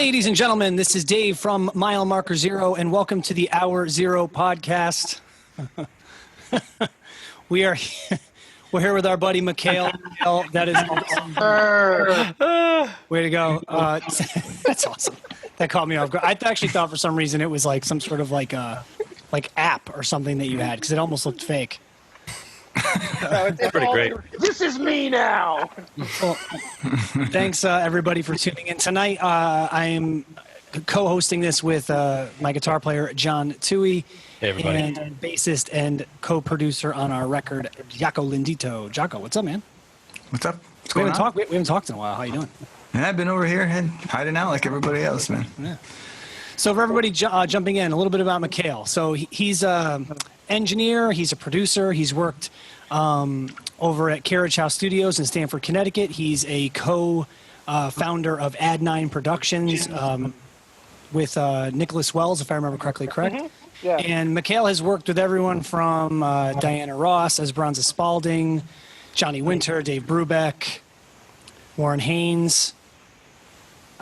Ladies and gentlemen, this is Dave from Mile Marker Zero, and welcome to the Hour Zero podcast. We're here with our buddy Mikhail. That is awesome. Way to go. That's awesome. That caught me off guard. I actually thought for some reason it was like some sort of like app or something that you had, because it almost looked fake. It's pretty great. This is me now. Well, thanks everybody for tuning in tonight. I am co-hosting this with my guitar player John Tuohy, and bassist and co-producer on our record Jaco Lindito. Jaco, what's up, man? What's up? What's going on? We haven't talked in a while. How you doing? Yeah, I've been over here hiding out like everybody else, man. Yeah. So for everybody jumping in, a little bit about Mikhail. So he's engineer, he's a producer, he's worked over at Carriage House Studios in Stamford, Connecticut. He's a co-founder of Ad9 Productions with Nicholas Wells, if I remember correctly, correct? Mm-hmm. Yeah. And Mikhail has worked with everyone from Diana Ross, Esperanza Spalding, Johnny Winter, Dave Brubeck, Warren Haynes.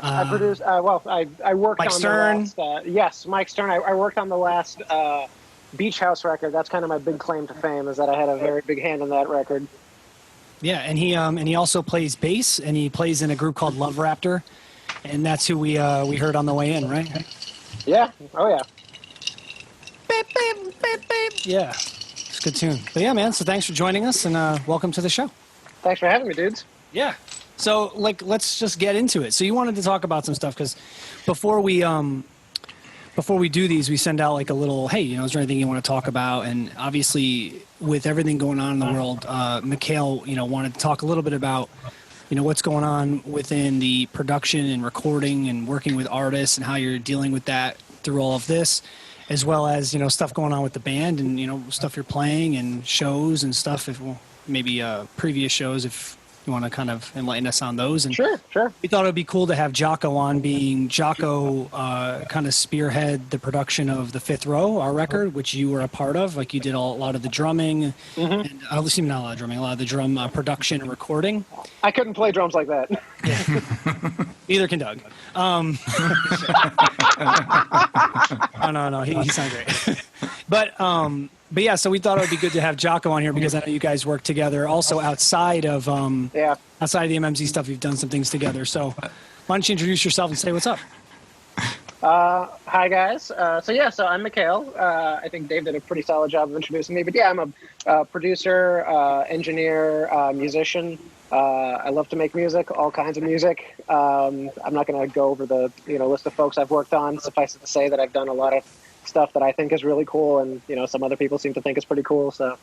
I produced, I worked Mike on Stern. the last, yes, Mike Stern. I worked on the last Beach House record. That's kind of my big claim to fame, is that I had a very big hand in that record. Yeah, and he also plays bass, and he plays in a group called Love Raptor, and that's who we heard on the way in, right? Yeah. Oh yeah. Beep, beep, beep, beep. Yeah, it's a good tune. But yeah, man. So thanks for joining us, and welcome to the show. Thanks for having me, dudes. Yeah. So let's just get into it. So you wanted to talk about some stuff, because before we do these, we send out like a little, hey, is there anything you want to talk about? And obviously, with everything going on in the world, Mikhail, wanted to talk a little bit about, what's going on within the production and recording and working with artists, and how you're dealing with that through all of this, as well as, stuff going on with the band and, stuff you're playing and shows and stuff, maybe previous shows, if you want to kind of enlighten us on those. And Sure. we thought it would be cool to have Jaco on, being Jaco kind of spearhead the production of The Fifth Row, our record, which you were a part of. Like, you did a lot of the drumming, and obviously not a lot of drumming, a lot of the drum production and recording. I couldn't play drums like that. Yeah. Neither can Doug. No, he sounds great. But yeah, so we thought it would be good to have Jaco on here, because I know you guys work together also outside of outside of the MMZ stuff. You've done some things together. So why don't you introduce yourself and say what's up? Hi guys. So I'm Mikhail. I think Dave did a pretty solid job of introducing me. But yeah, I'm a producer, engineer, musician. I love to make music, all kinds of music. I'm not going to go over the list of folks I've worked on. Suffice it to say that I've done a lot of stuff that I think is really cool, and some other people seem to think is pretty cool. So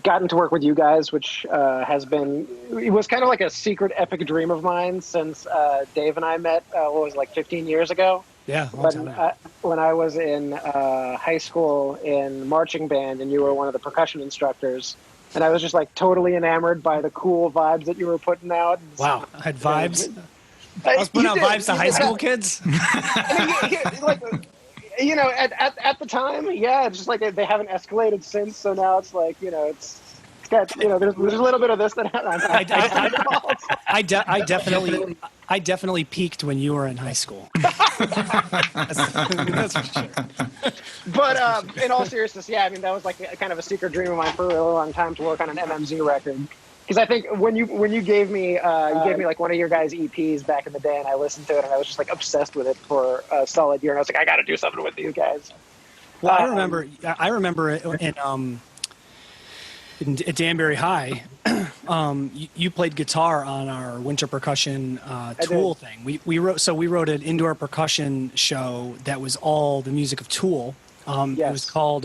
gotten to work with you guys, which it was kind of like a secret epic dream of mine since Dave and I met 15 years ago. Yeah. When I was in high school in marching band, and you were one of the percussion instructors, and I was just like totally enamored by the cool vibes that you were putting out. Wow, I had vibes. I was putting out vibes to high school kids. At the time, yeah, just like they haven't escalated since. So now it's like, it's got, there's a little bit of this that I definitely peaked when you were in high school. That's for sure. But in all seriousness, yeah, I mean, that was like kind of a secret dream of mine for a really long time, to work on an MMZ record. Because I think when you gave me like one of your guys' EPs back in the day, and I listened to it, and I was just like obsessed with it for a solid year, and I was like, I got to do something with these guys. Well, I remember it in Danbury High. You played guitar on our winter percussion Tool thing. We wrote an indoor percussion show that was all the music of Tool. Yes. It was called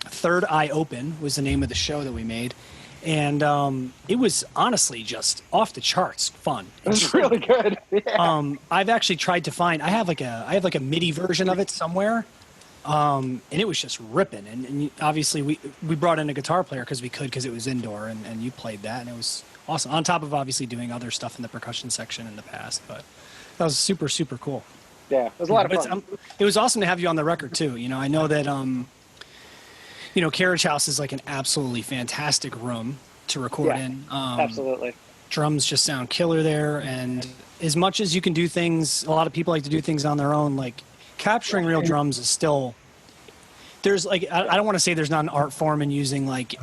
Third Eye Open was the name of the show that we made. And it was honestly just off the charts fun. It was really good. Yeah. I've actually tried to find. I have like a MIDI version of it somewhere, and it was just ripping. And obviously we brought in a guitar player because it was indoor, and you played that, and it was awesome. On top of obviously doing other stuff in the percussion section in the past, but that was super, super cool. Yeah, it was a lot of fun. It was awesome to have you on the record too. I know that Carriage House is like an absolutely fantastic room to record in. Absolutely. drums just sound killer there. And as much as you can do things, a lot of people like to do things on their own. Like capturing real drums is still. There's like I don't want to say there's not an art form in using like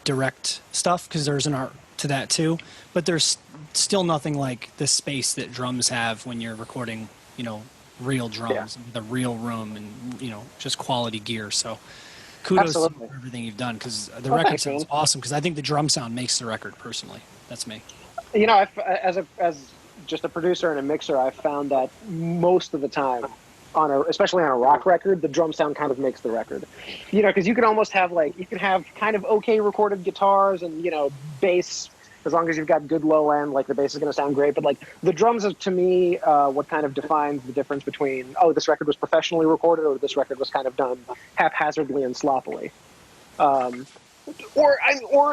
direct stuff, because there's an art to that too. But there's still nothing like the space that drums have when you're recording real drums in the real room and just quality gear. So kudos to everything you've done, because the record sounds awesome. Because I think the drum sound makes the record. Personally, that's me. As just a producer and a mixer, I've found that most of the time, especially on a rock record, the drum sound kind of makes the record. Because you can almost have kind of okay recorded guitars and bass. As long as you've got good low end, like the bass is going to sound great. But like the drums are, to me, what kind of defines the difference between, this record was professionally recorded or this record was kind of done haphazardly and sloppily. Or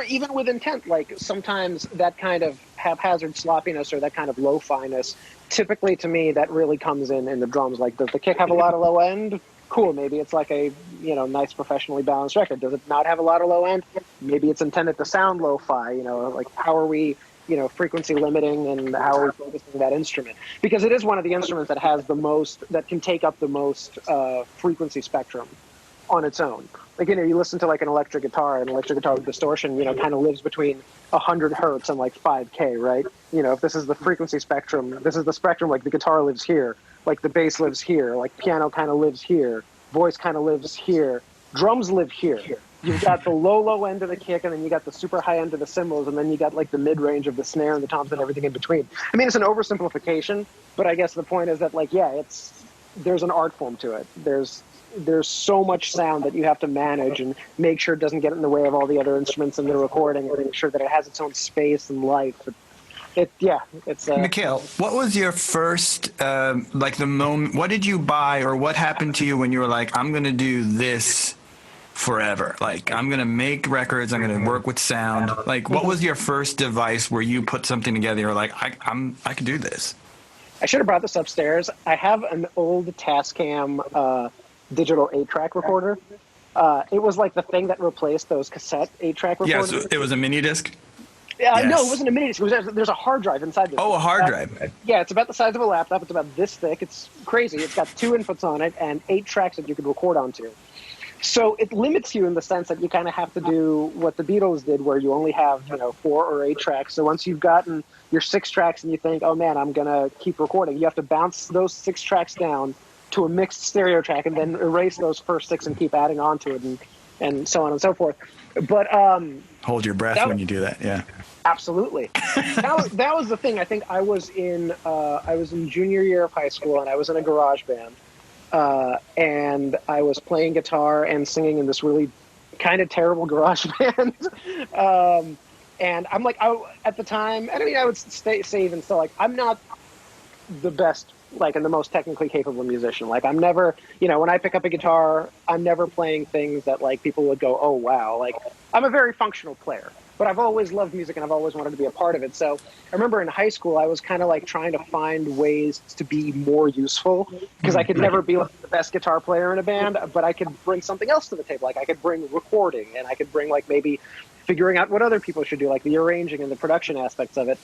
even with intent. Like sometimes that kind of haphazard sloppiness or that kind of lo-fi-ness, typically to me, that really comes in the drums. Like, does the kick have a lot of low end? Cool, maybe it's like a nice professionally balanced record. Does it not have a lot of low end? Maybe it's intended to sound lo-fi. Like how are we frequency limiting and how are we focusing that instrument? Because it is one of the instruments that has that can take up the most frequency spectrum on its own. Like you listen to like an electric guitar with distortion, kind of lives between 100 hertz and like 5K, right? If this is the frequency spectrum, this is the spectrum. Like the guitar lives here. Like the bass lives here, like piano kind of lives here, voice kind of lives here, drums live here. You've got the low end of the kick, and then you got the super high end of the cymbals, and then you got like the mid range of the snare and the toms and everything in between. I mean, it's an oversimplification, but I guess the point is that there's an art form to it. There's so much sound that you have to manage and make sure it doesn't get in the way of all the other instruments in the recording, and make sure that it has its own space and life. It's Mikhail, what was your first the moment? What did you buy, or what happened to you when you were like, I'm going to do this forever? Like, I'm going to make records. I'm going to work with sound. Like, what was your first device where you put something together? You're like, I can do this. I should have brought this upstairs. I have an old Tascam digital 8-track recorder. It was like the thing that replaced those cassette 8-track recorders. Yeah, so it was a mini disc. Yes. No, it wasn't a mini disc. There's a hard drive inside this. Oh, a hard drive. Yeah, it's about the size of a laptop. It's about this thick. It's crazy. It's got 2 inputs on it and 8 tracks that you could record onto. So it limits you in the sense that you kind of have to do what the Beatles did, where you only have 4 or 8 tracks. So once you've gotten your 6 tracks and you think, oh man, I'm gonna keep recording, you have to bounce those 6 tracks down to a mixed stereo track and then erase those first 6 and keep adding on to it and so on and so forth. But hold your breath when you do that. Yeah. Absolutely. That was the thing. I think I was in junior year of high school, and I was in a garage band, and I was playing guitar and singing in this really kind of terrible garage band. And I'm like, at the time, and I mean, I would say even still, like, I'm not the best, like, and the most technically capable musician. Like, I'm never, when I pick up a guitar, I'm never playing things that like people would go, oh wow. Like, I'm a very functional player. But I've always loved music, and I've always wanted to be a part of it. So I remember in high school, I was kind of like trying to find ways to be more useful, because I could never be like the best guitar player in a band, but I could bring something else to the table. Like I could bring recording, and I could bring like maybe figuring out what other people should do, like the arranging and the production aspects of it.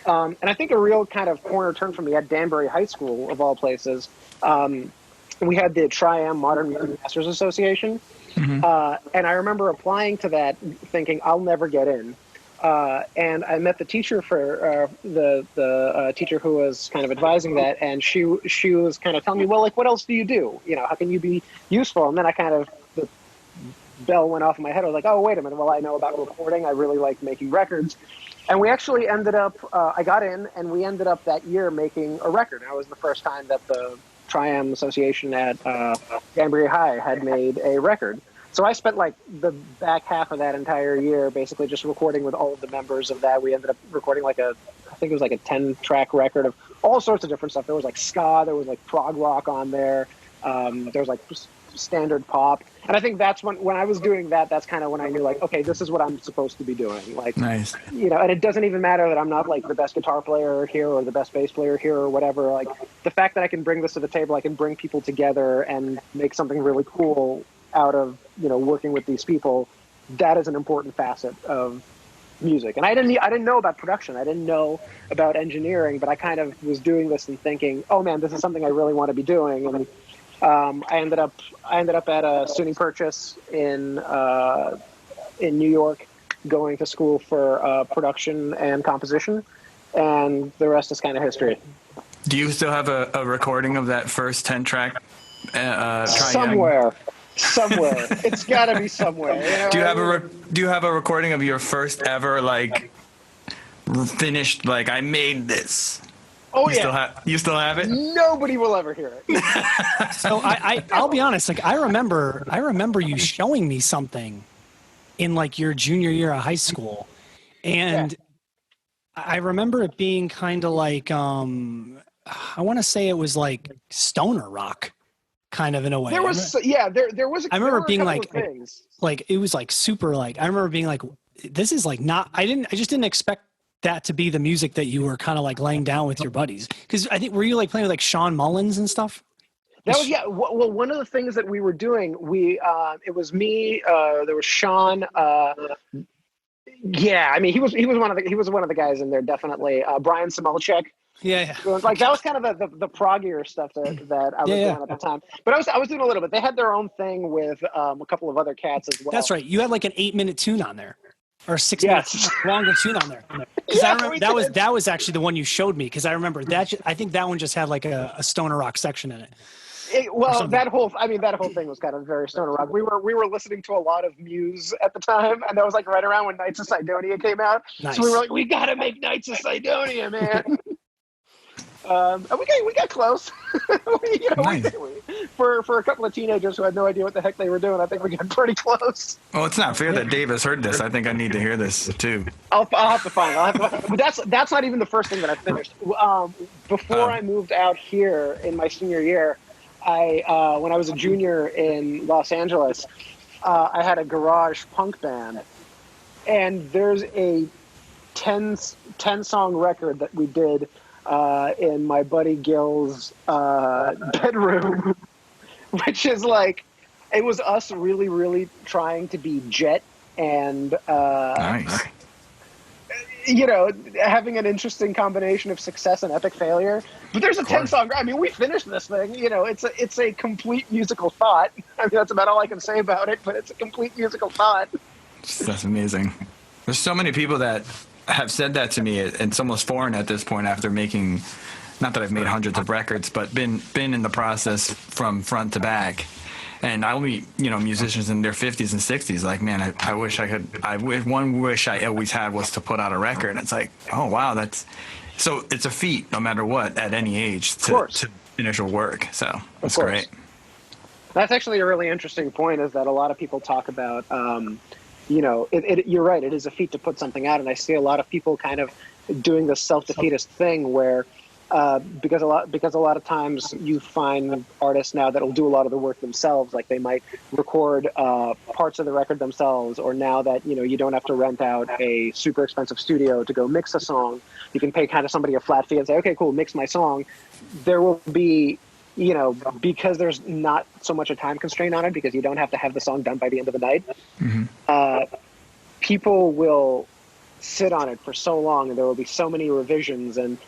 And I think a real kind of corner turn for me at Danbury High School, of all places, we had the Tri-Am Modern Music Masters Association. Mm-hmm. And I remember applying to that thinking I'll never get in. And I met the teacher for the teacher who was kind of advising that, and she was kind of telling me, well, like, what else do you do? How can you be useful? And then the bell went off in my head. I was like, oh, wait a minute. Well, I know about recording. I really like making records. And we actually ended up, I got in, and we ended up that year making a record. And it was the first time that the Tri-Am Association at Danbury High had made a record. So I spent like the back half of that entire year basically just recording with all of the members of that. We ended up recording I think it was like a 10-track record of all sorts of different stuff. There was like ska, there was like prog rock on there. There was like standard pop. And I think that's when I was doing that, that's kind of when I knew like, okay, this is what I'm supposed to be doing. Like, nice. And it doesn't even matter that I'm not like the best guitar player here or the best bass player here or whatever. Like the fact that I can bring this to the table, I can bring people together and make something really cool out of, working with these people. That is an important facet of music. And I didn't know about production. I didn't know about engineering, but I kind of was doing this and thinking, oh man, this is something I really want to be doing. And I ended up at a SUNY Purchase in New York, going to school for production and composition, and the rest is kind of history. Do you still have a recording of that first 10-track? Somewhere. It's got to be somewhere. You know? Do you have a recording of your first ever like finished, like, I made this? Oh, You still have it? Nobody will ever hear it. So I'll be honest. Like I remember you showing me something in like your junior year of high school, and I remember it being kind of like I want to say it was like stoner rock, kind of in a way. There was there was. I remember being like it was like super like. I remember being like, this is like not. I just didn't expect that to be the music that you were kind of like laying down with your buddies. Because I think, were you like playing with like Sean Mullins and stuff? That was, yeah. Well, one of the things that we were doing, it was me. There was Sean. Yeah, I mean, he was one of the guys in there, definitely. Brian Samelchek. Yeah. Like that was kind of the proggier stuff that I was doing at the time. But I was doing a little bit. They had their own thing with a couple of other cats as well. That's right. You had like an 8-minute tune on there. Or 6 minutes longer tune on there. Because I remember that was actually the one you showed me. Because I remember that. I think that one just had like a stoner rock section in it. That whole thing was kind of very stoner rock. We were listening to a lot of Muse at the time, and that was like right around when Knights of Sidonia came out. Nice. So we were like, we gotta make Knights of Sidonia, man. And we got close. Nice. For a couple of teenagers who had no idea what the heck they were doing, I think we got pretty close. Well, it's not fair that Dave has heard this. I think I need to hear this too. I'll have to find it. But that's not even the first thing that I finished. Before I moved out here in my senior year, when I was a junior in Los Angeles, I had a garage punk band, and there's a 10-song record that we did in my buddy Gil's bedroom, which is like, it was us really, really trying to be Jet and nice. Having an interesting combination of success and epic failure. But there's a 10-song. I mean, we finished this thing. It's a complete musical thought. I mean, that's about all I can say about it. But it's a complete musical thought. That's amazing. There's so many people that have said that to me. It's almost foreign at this point after making, not that I've made hundreds of records, but been in the process from front to back. And I'll meet, musicians in their 50s and 60s. Like, man, I wish I could. One wish I always had was to put out a record. It's like, oh wow, so it's a feat, no matter what, at any age, to finish a work. So that's great. That's actually a really interesting point. Is that a lot of people talk about, you're right. It is a feat to put something out, and I see a lot of people kind of doing this self-defeatist thing where. Because a lot of times you find artists now that'll do a lot of the work themselves, like they might record parts of the record themselves, or now that you don't have to rent out a super expensive studio to go mix a song, you can pay kind of somebody a flat fee and say, okay, cool, mix my song. There will be, because there's not so much a time constraint on it, because you don't have to have the song done by the end of the night. Mm-hmm. People will sit on it for so long, and there will be so many revisions, and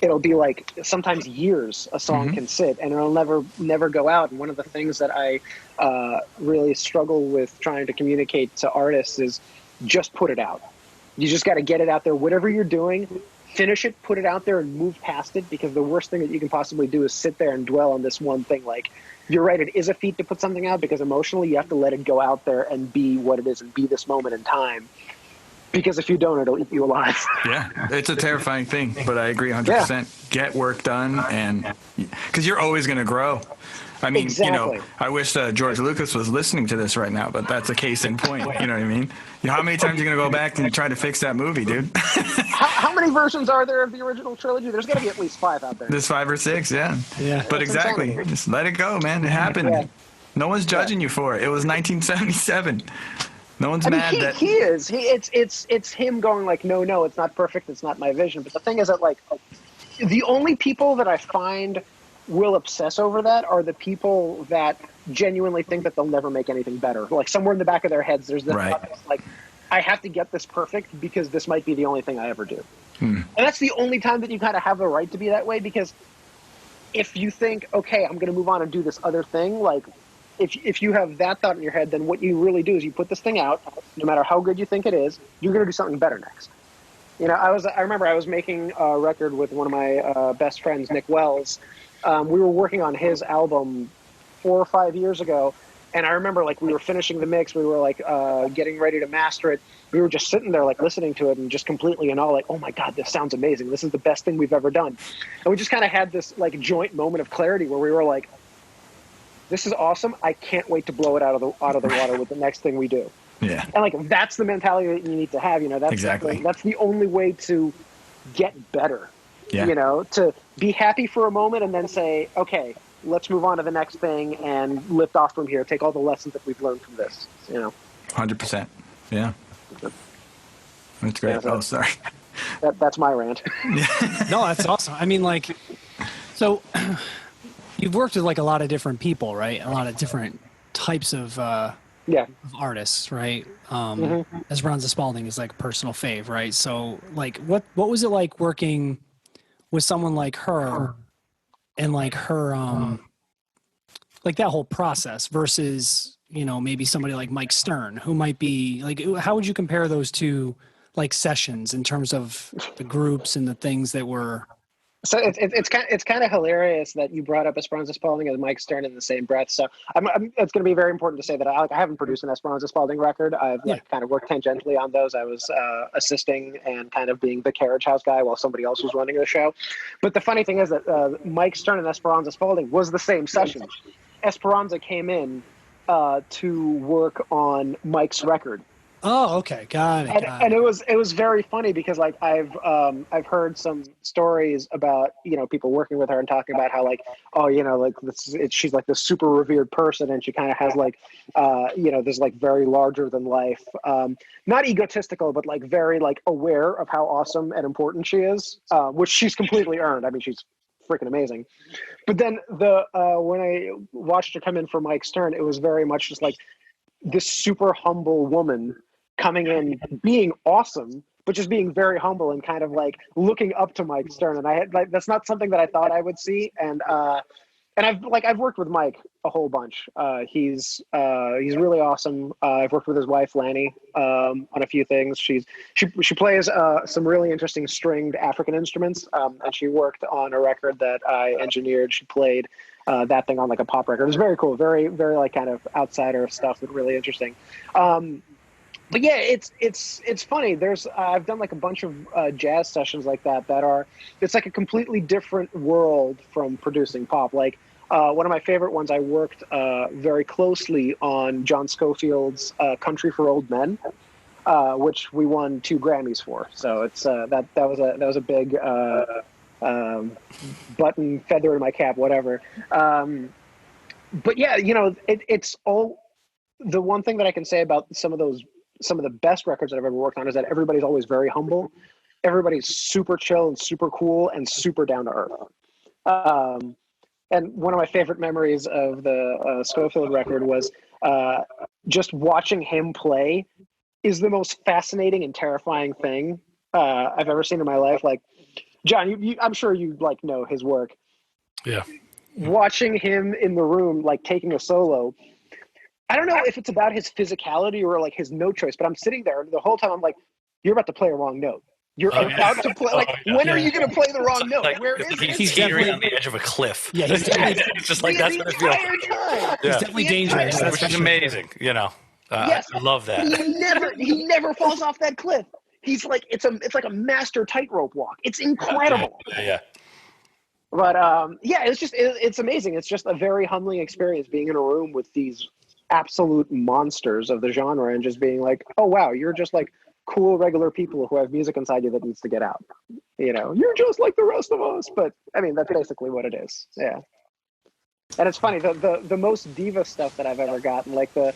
it'll be like sometimes years a song can sit, and it'll never go out. And one of the things that I really struggle with trying to communicate to artists is just put it out. You just got to get it out there. Whatever you're doing, finish it, put it out there, and move past it, because the worst thing that you can possibly do is sit there and dwell on this one thing. Like, you're right, it is a feat to put something out, because emotionally you have to let it go out there and be what it is and be this moment in time. Because if you don't, it'll eat you alive. Yeah, it's a terrifying thing, but I agree 100%. Yeah. Get work done, and because you're always going to grow. I mean, exactly. I wish George Lucas was listening to this right now, but that's a case in point. You know what I mean? How many times are you going to go back and try to fix that movie, dude? how many versions are there of the original trilogy? There's got to be at least 5 out there. There's 5 or 6, yeah. But that's exactly. insanity. Just let it go, man. It happened. Yeah. No one's judging you for it. It was 1977. No one's mad that he is. It's him going like, no, it's not perfect. It's not my vision. But the thing is that, like, the only people that I find will obsess over that are the people that genuinely think that they'll never make anything better. Like, somewhere in the back of their heads, there's this like, I have to get this perfect because this might be the only thing I ever do. And that's the only time that you kind of have the right to be that way, because if you think, okay, I'm going to move on and do this other thing, like if you have that thought in your head, then what you really do is you put this thing out, no matter how good you think it is, you're going to do something better next. You know, I remember I was making a record with one of my best friends, Nick Wells. We were working on his album 4 or 5 years ago, and I remember like we were finishing the mix, we were like getting ready to master it. We were just sitting there like listening to it and just completely and all like, oh my God, this sounds amazing. This is the best thing we've ever done. And we just kind of had this like joint moment of clarity where we were like, this is awesome. I can't wait to blow it out of the water with the next thing we do. Yeah. And like that's the mentality that you need to have. You know, that's exactly. That's the only way to get better. Yeah. You know, to be happy for a moment and then say, okay, let's move on to the next thing and lift off from here. Take all the lessons that we've learned from this. You know. 100%. Yeah. That's great. Yeah, oh, sorry. That's my rant. No, that's awesome. I mean, like, so you've worked with like a lot of different people, right? A lot of different types of of artists, right? Esperanza Spalding is like a personal fave, right? So like what was it like working with someone like her and like her like that whole process versus, you know, maybe somebody like Mike Stern, who might be like, how would you compare those two like sessions in terms of the groups and the things that were? So it's kind of hilarious that you brought up Esperanza Spalding and Mike Stern in the same breath. So it's going to be very important to say that I haven't produced an Esperanza Spalding record. I've kind of worked tangentially on those. I was assisting and kind of being the carriage house guy while somebody else was running the show. But the funny thing is that Mike Stern and Esperanza Spalding was the same session. Esperanza came in to work on Mike's record. Oh, okay, got it. And it was very funny because like I've heard some stories about, you know, people working with her and talking about how like, oh, you know, like she's like this super revered person and she kind of has like you know, this like very larger than life, not egotistical, but like very like aware of how awesome and important she is, which she's completely earned. I mean, she's freaking amazing. But then when I watched her come in for Mike Stern, it was very much just like this super humble woman coming in, being awesome, but just being very humble and kind of like looking up to Mike Stern. And I had like, that's not something that I thought I would see. And I've worked with Mike a whole bunch. He's really awesome. I've worked with his wife Lanny on a few things. She plays some really interesting stringed African instruments, and she worked on a record that I engineered. She played that thing on like a pop record. It was very cool, very very like kind of outsider stuff, but really interesting. But yeah, it's funny. I've done like a bunch of jazz sessions like that it's like a completely different world from producing pop. Like one of my favorite ones, I worked very closely on John Scofield's "Country for Old Men," which we won 2 Grammys for. So it's that was a big button feather in my cap, whatever. But yeah, you know, it's all the one thing that I can say about some of the best records that I've ever worked on is that everybody's always very humble. Everybody's super chill and super cool and super down to earth. And one of my favorite memories of the Scofield record was just watching him play is the most fascinating and terrifying thing I've ever seen in my life. Like, John, I'm sure you like know his work. Yeah. Watching him in the room, like taking a solo, I don't know if it's about his physicality or like his note choice, but I'm sitting there the whole time. I'm like, you're about to play a wrong note. You're about to play. Like, when are you going to play the wrong note? Like, where is it? he's teetering on the edge of a cliff. Yeah, he's it's just like that's what it feels. He's definitely dangerous. Which is amazing. You know, yes, I love that. He never falls off that cliff. He's like it's like a master tightrope walk. It's incredible. Yeah. But yeah, it's amazing. It's just a very humbling experience being in a room with these absolute monsters of the genre and just being like, oh wow, you're just like cool regular people who have music inside you that needs to get out. You know, you're just like the rest of us. But I mean, that's basically what it is. Yeah. And it's funny, the most diva stuff that I've ever gotten, like the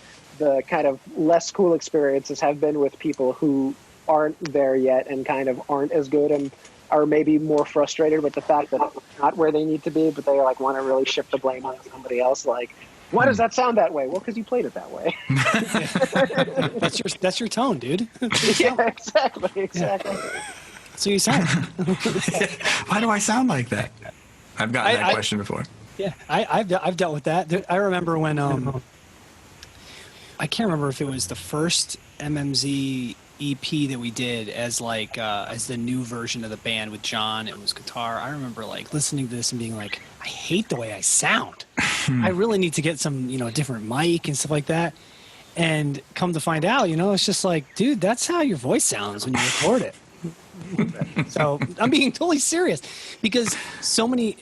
kind of less cool experiences have been with people who aren't there yet and kind of aren't as good and are maybe more frustrated with the fact that it's not where they need to be, but they like want to really shift the blame on somebody else. Like Why does that sound that way? Well, because you played it that way. That's your tone, dude. Yeah, exactly. So you sound. Why do I sound like that? I've gotten that question before. Yeah, I've dealt with that. I remember when I can't remember if it was the first MMZ EP that we did as the new version of the band with John. It was guitar. I remember like listening to this and being like, I hate the way I sound. I really need to get some, different mic and stuff like that. And come to find out, it's just like, dude, that's how your voice sounds when you record it. So I'm being totally serious because so many,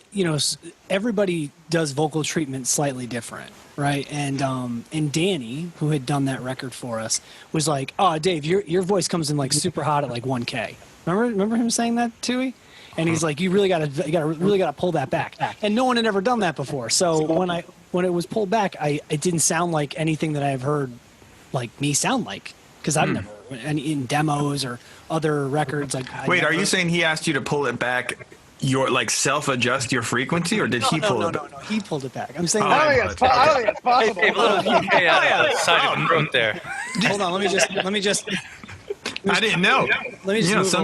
everybody does vocal treatment slightly different. Right. And Danny, who had done that record for us, was like, oh, Dave, your voice comes in like super hot at like 1K. Remember him saying that, Tuohy? And he's like, you really gotta pull that back. And no one had ever done that before. So when it was pulled back, it didn't sound like anything that I've heard like me sound like, because I've never in demos or other records. Wait, are you saying he asked you to pull it back? Your self-adjust your frequency, or did he pull it? No. He pulled it back. I'm saying. I don't think it's possible. Hey, little side of the throat there. Hold on. Let me just. I didn't know. Let me just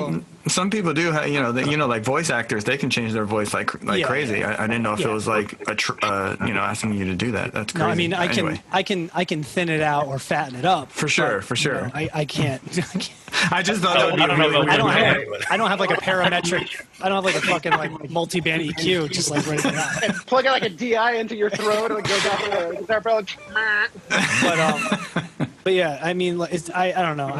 some people do. Like voice actors, they can change their voice like crazy. Yeah. I didn't know if it was like asking you to do that. That's crazy. No, I mean I can thin it out or fatten it up. For sure. I can't. I just thought that would be a really weird. I don't have like a parametric. I don't have like a fucking like multi-band EQ just like ready to go. Plug in like a DI into your throat and it goes out the guitar pedal. But yeah, I mean, I don't know.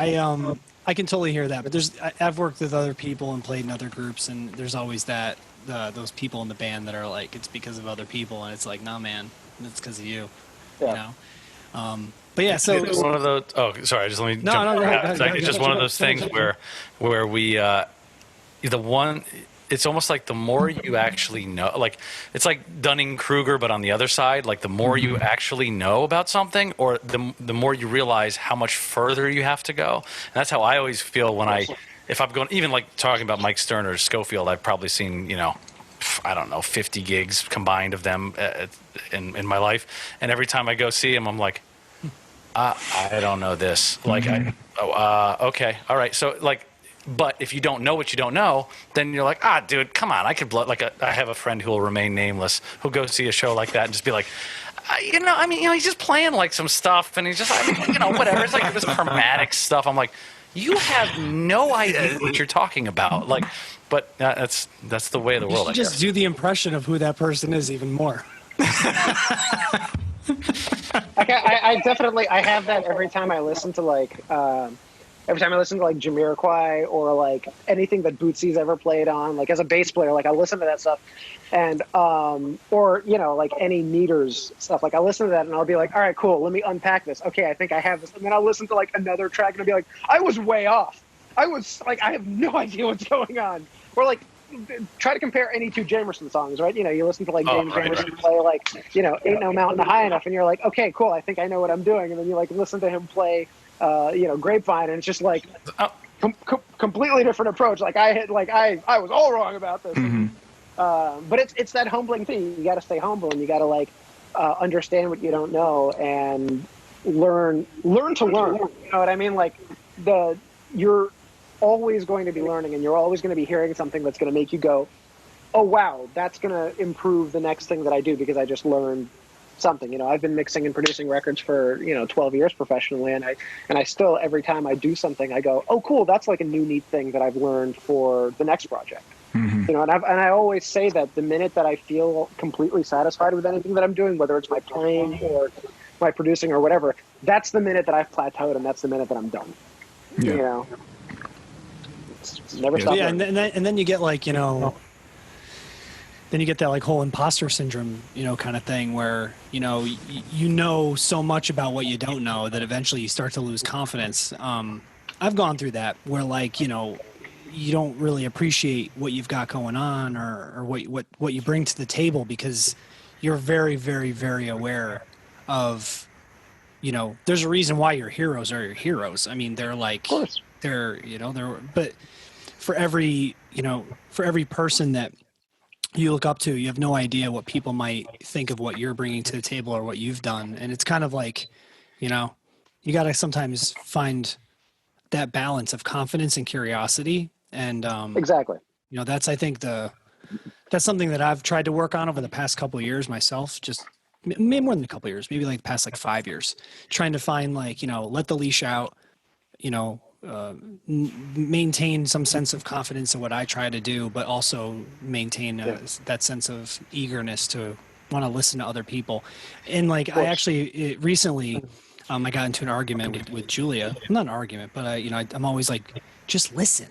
I can totally hear that, but I've worked with other people and played in other groups, and there's always those people in the band that are like, it's because of other people, and it's like, nah, man, it's because of you. Yeah. But yeah, so It's one of those. Oh, sorry. Just let me. No, jump. go ahead. It's just one of those things where we it's almost like the more you actually know, like it's like Dunning-Kruger, but on the other side, like the more you actually know about something, or the more you realize how much further you have to go. And that's how I always feel when if I'm going, even like talking about Mike Stern or Scofield, I've probably seen, I don't know, 50 gigs combined of them in my life. And every time I go see them, I'm like, I don't know this. Like, okay, all right. So like, but if you don't know what you don't know, then you're like, dude, come on. I could blow. Like, I have a friend who will remain nameless, who'll go see a show like that and just be like, he's just playing like some stuff, and he's just, whatever. It's like this chromatic stuff. I'm like, you have no idea what you're talking about. Like, but that's the way of the world. You just do the impression of who that person is even more. I definitely have that every time I listen to Jamiroquai or like anything that Bootsy's ever played on. Like as a bass player, like I listen to that stuff, and or like any Meters stuff. Like I listen to that and I'll be like, all right, cool. Let me unpack this. Okay, I think I have this, and then I'll listen to like another track and I'll be like, I was way off. I have no idea what's going on. Or like try to compare any two Jamerson songs, right? You listen to like James Jamerson play like Ain't No Mountain High Enough, and you're like, okay, cool. I think I know what I'm doing, and then you like listen to him play. Grapevine, and it's just like completely different approach. Like I was all wrong about this. Mm-hmm. But it's that humbling thing. You got to stay humble, and you got to understand what you don't know and learn to learn. You know what I mean? Like you're always going to be learning, and you're always going to be hearing something that's going to make you go, oh wow, that's going to improve the next thing that I do because I just learned something. I've been mixing and producing records for 12 years professionally, and I still, every time I do something, I go, oh cool, that's like a new neat thing that I've learned for the next project. Mm-hmm. And I always say that the minute that I feel completely satisfied with anything that I'm doing, whether it's my playing or my producing or whatever, that's the minute that I've plateaued, and that's the minute that I'm done. Yeah. It's never stop. Yeah, and then you get then you get that like whole imposter syndrome, kind of thing where, you know so much about what you don't know that eventually you start to lose confidence. I've gone through that where you don't really appreciate what you've got going on or what you bring to the table because you're very, very, very aware of, there's a reason why your heroes are your heroes. I mean, they're like, of course. but for every person that you look up to. You have no idea what people might think of what you're bringing to the table or what you've done. And it's kind of like, you know, you got to sometimes find that balance of confidence and curiosity. And, Exactly. you know, that's, I think that's something that I've tried to work on over the past couple of years myself, just maybe more than a couple of years, maybe like the past like 5 years, trying to find like, you know, let the leash out, you know, maintain some sense of confidence in what I try to do, but also maintain that sense of eagerness to want to listen to other people. And like, I actually recently, I got into an argument with Julia. Not an argument, but you know, I'm always like, just listen,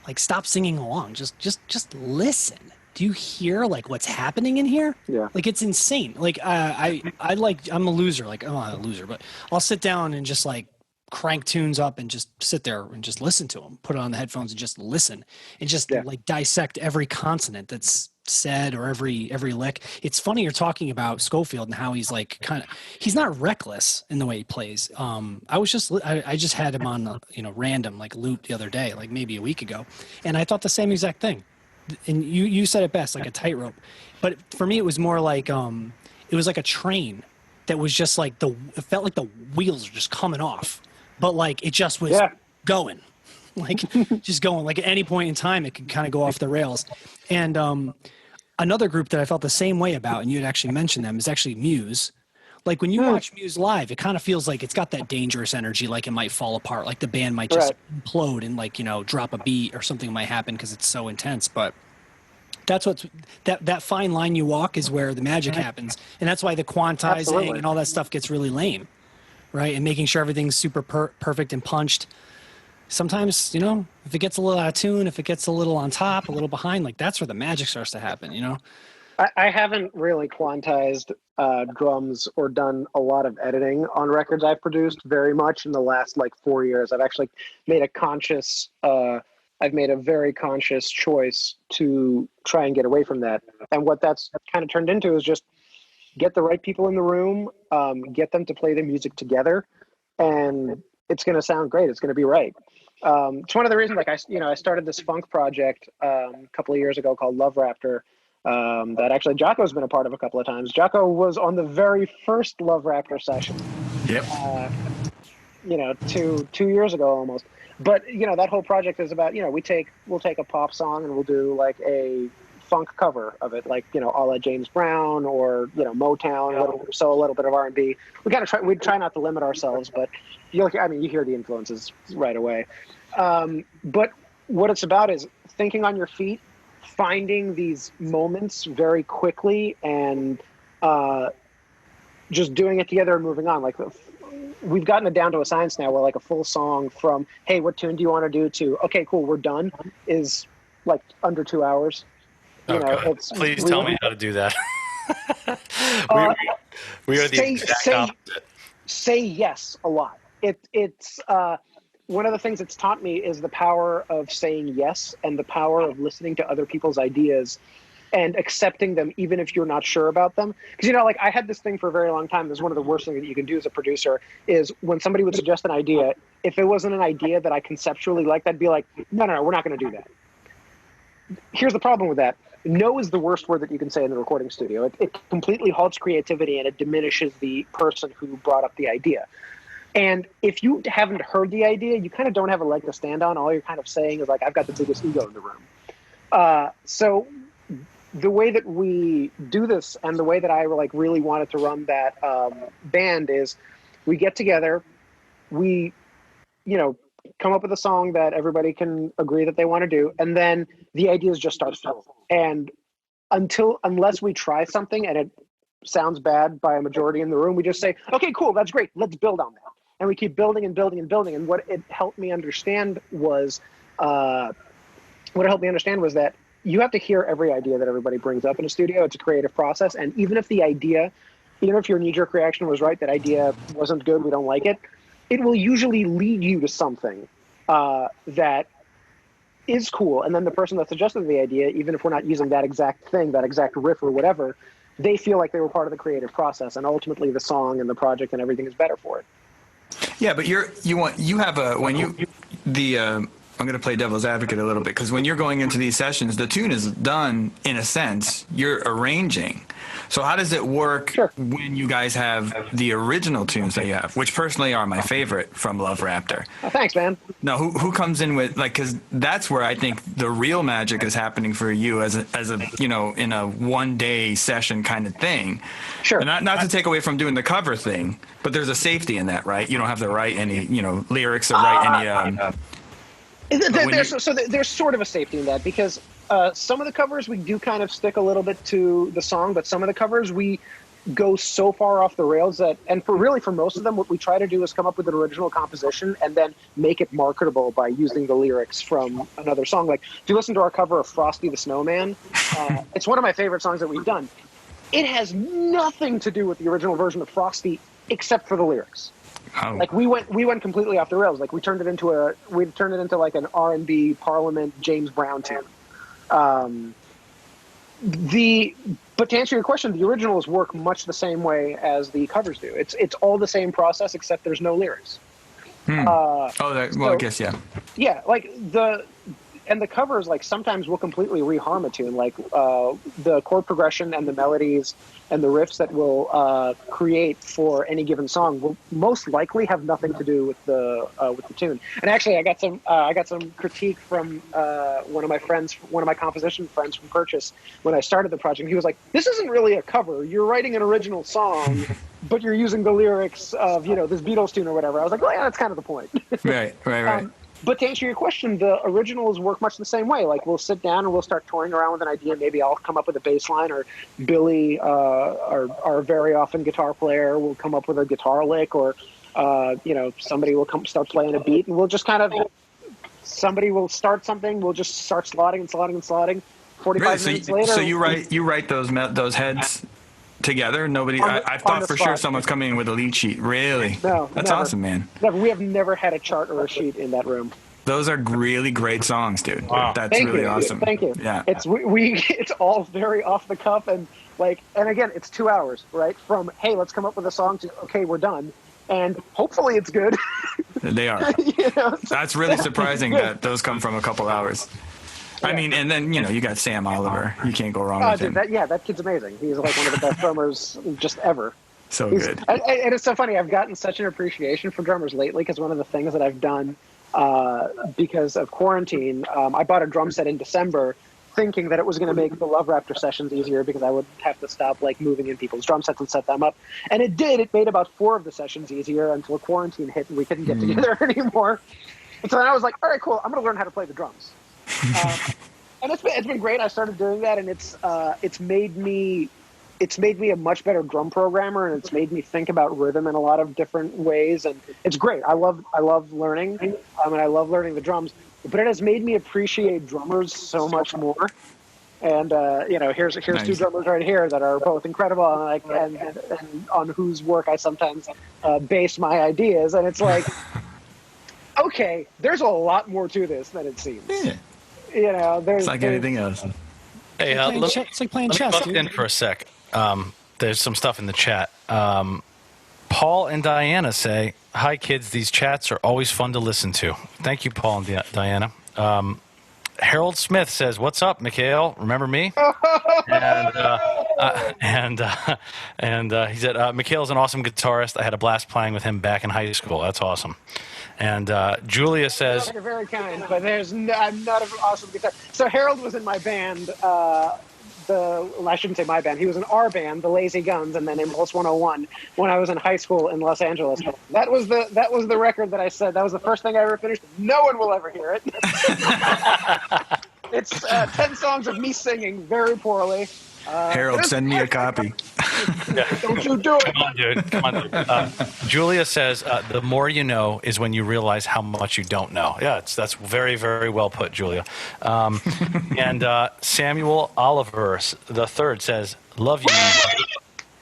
like stop singing along. Just listen. Do you hear like what's happening in here? Yeah. Like it's insane. Like I'm a loser. Like I'm not a loser, but I'll sit down and just like crank tunes up and just sit there and just listen to them, put it on the headphones and just listen and just like dissect every consonant that's said or every lick. It's funny you're talking about Scofield and how he's like he's not reckless in the way he plays. I just had him on you know, random like loop the other day, like maybe a week ago, and I thought the same exact thing. And you said it best, like a tightrope. But for me, it was more like it was like a train that was just like it felt like the wheels were just coming off, but like it just was going, like just going. Like at any point in time, it could kind of go off the rails. And another group that I felt the same way about, and you had actually mentioned them, is actually Muse. Like when you watch Muse live, it kind of feels like it's got that dangerous energy, like it might fall apart, like the band might just implode and like, you know, drop a beat or something might happen because it's so intense. But that's that fine line you walk is where the magic happens. And that's why the quantizing and all that stuff gets really lame, right? And making sure everything's super perfect and punched. Sometimes, you know, if it gets a little out of tune, if it gets a little on top, a little behind, like that's where the magic starts to happen, you know? I haven't really quantized drums or done a lot of editing on records I've produced very much in the last like 4 years. I've actually made I've made a very conscious choice to try and get away from that. And what that's kind of turned into is just get the right people in the room, get them to play the music together, and it's going to sound great. It's going to be right. It's one of the reasons, like I started this funk project a couple of years ago called Love Raptor. That actually Jaco's been a part of a couple of times. Jaco was on the very first Love Raptor session. Yep. You know, two years ago almost. But you know, that whole project is about, you know, we'll take a pop song and we'll do like a funk cover of it, like, you know, a la James Brown or, you know, Motown, a little bit of R&B. We try not to limit ourselves, but you hear the influences right away. But what it's about is thinking on your feet, finding these moments very quickly and just doing it together and moving on. Like we've gotten it down to a science now where like a full song from, hey, what tune do you want to do, to, okay, cool, we're done, is like under 2 hours. You know, please tell me how to do that. we are the exact opposite. Say yes a lot. It's one of the things it's taught me is the power of saying yes and the power of listening to other people's ideas and accepting them even if you're not sure about them. Because, you know, like I had this thing for a very long time. This is one of the worst things that you can do as a producer is when somebody would suggest an idea, if it wasn't an idea that I conceptually liked, I'd be like, no, we're not going to do that. Here's the problem with that. No is the worst word that you can say in the recording studio. It completely halts creativity and it diminishes the person who brought up the idea. And if you haven't heard the idea, you kind of don't have a leg to stand on. All you're kind of saying is like, I've got the biggest ego in the room. So the way that we do this and the way that I like really wanted to run that band is we get together, we, you know, come up with a song that everybody can agree that they want to do, and then the ideas just start flowing. And unless we try something and it sounds bad by a majority in the room, we just say, okay, cool, that's great, let's build on that. And we keep building and building and building. And what it helped me understand was that you have to hear every idea that everybody brings up in a studio. It's a creative process. And even if your knee-jerk reaction was right, that idea wasn't good, we don't like it, it will usually lead you to something that is cool. And then the person that suggested the idea, even if we're not using that exact thing, that exact riff or whatever, they feel like they were part of the creative process. And ultimately the song and the project and everything is better for it. Yeah, but I'm going to play devil's advocate a little bit, because when you're going into these sessions, the tune is done in a sense. You're arranging. So how does it work when you guys have the original tunes that you have, which personally are my favorite from Love Raptor? Oh, thanks, man. No, who comes in with, like, because that's where I think the real magic is happening for you as a in a 1-day session kind of thing. Sure. And not to take away from doing the cover thing, but there's a safety in that, right? You don't have to write any lyrics or write any. There's sort of a safety in that, because some of the covers we do kind of stick a little bit to the song, but some of the covers we go so far off the rails that, and for most of them, what we try to do is come up with an original composition and then make it marketable by using the lyrics from another song. Like, if you listen to our cover of Frosty the Snowman, it's one of my favorite songs that we've done. It has nothing to do with the original version of Frosty except for the lyrics. Oh. Like, we went completely off the rails. Like, we turned it into like an R&B Parliament James Brown tune. But to answer your question, the originals work much the same way as the covers do. It's all the same process, except there's no lyrics. I guess, yeah. Yeah, like the covers, like, sometimes we'll completely reharm a tune, like the chord progression and the melodies and the riffs that we'll create for any given song will most likely have nothing to do with the tune. And actually, I got some critique from one of my composition friends from Purchase when I started the project. He was like, "This isn't really a cover. You're writing an original song, but you're using the lyrics of this Beatles tune or whatever." I was like, "Well, yeah, that's kind of the point." Right. But to answer your question, the originals work much the same way. Like, we'll sit down and we'll start toying around with an idea. Maybe I'll come up with a bass line, or Billy, our very often guitar player, will come up with a guitar lick, or somebody will start playing a beat, and we'll just somebody will start something. We'll just start slotting and slotting and slotting. 45 minutes later. So you write those heads together? I thought for sure someone's coming in with a lead sheet. Really? No, that's never. awesome, man. Never. We have never had a chart or a sheet in that room. Those are really great songs, dude. Wow. That's really awesome. Thank you. Yeah. It's all very off the cuff, and again, it's 2 hours, right? From, hey, let's come up with a song, to, okay, we're done. And hopefully it's good. They are. That's really surprising that those come from a couple hours. Yeah. I mean, and then, you got Sam Oliver. You can't go wrong with him. That kid's amazing. He's like one of the best drummers just ever. So good. And it's so funny. I've gotten such an appreciation for drummers lately, because one of the things that I've done because of quarantine, I bought a drum set in December thinking that it was going to make the Love Raptor sessions easier, because I would have to stop moving in people's drum sets and set them up. And it did. It made about 4 of the sessions easier until quarantine hit and we couldn't get together anymore. And so then I was like, all right, cool. I'm going to learn how to play the drums. And it's been great. I started doing that, and it's made me a much better drum programmer, and it's made me think about rhythm in a lot of different ways, and it's great. I love learning. And I love learning the drums, but it has made me appreciate drummers so much more. And here's nice. 2 drummers right here that are both incredible, and on whose work I sometimes base my ideas, and it's like, okay, there's a lot more to this than it seems. Yeah. There's it's like anything else. Hey, it's like playing chess. Let me butt in for a sec. There's some stuff in the chat. Paul and Diana say, "Hi, kids. These chats are always fun to listen to." Thank you, Paul and Diana. Harold Smith says, "What's up, Mikhail? Remember me?" and he said, "Mikhail's an awesome guitarist. I had a blast playing with him back in high school. That's awesome." And Julia says, "You're very kind, but I'm not an awesome guitarist." So Harold was in my band. I shouldn't say my band. He was in our band, the Lazy Guns, and then Impulse 101 when I was in high school in Los Angeles. That was the record that I said. That was the first thing I ever finished. No one will ever hear it. It's 10 songs of me singing very poorly. Harold, send me a copy. Don't you do it. Come on, dude. Julia says, the more you know is when you realize how much you don't know. Yeah, that's very, very well put, Julia. And Samuel Oliver the third says, "Love you."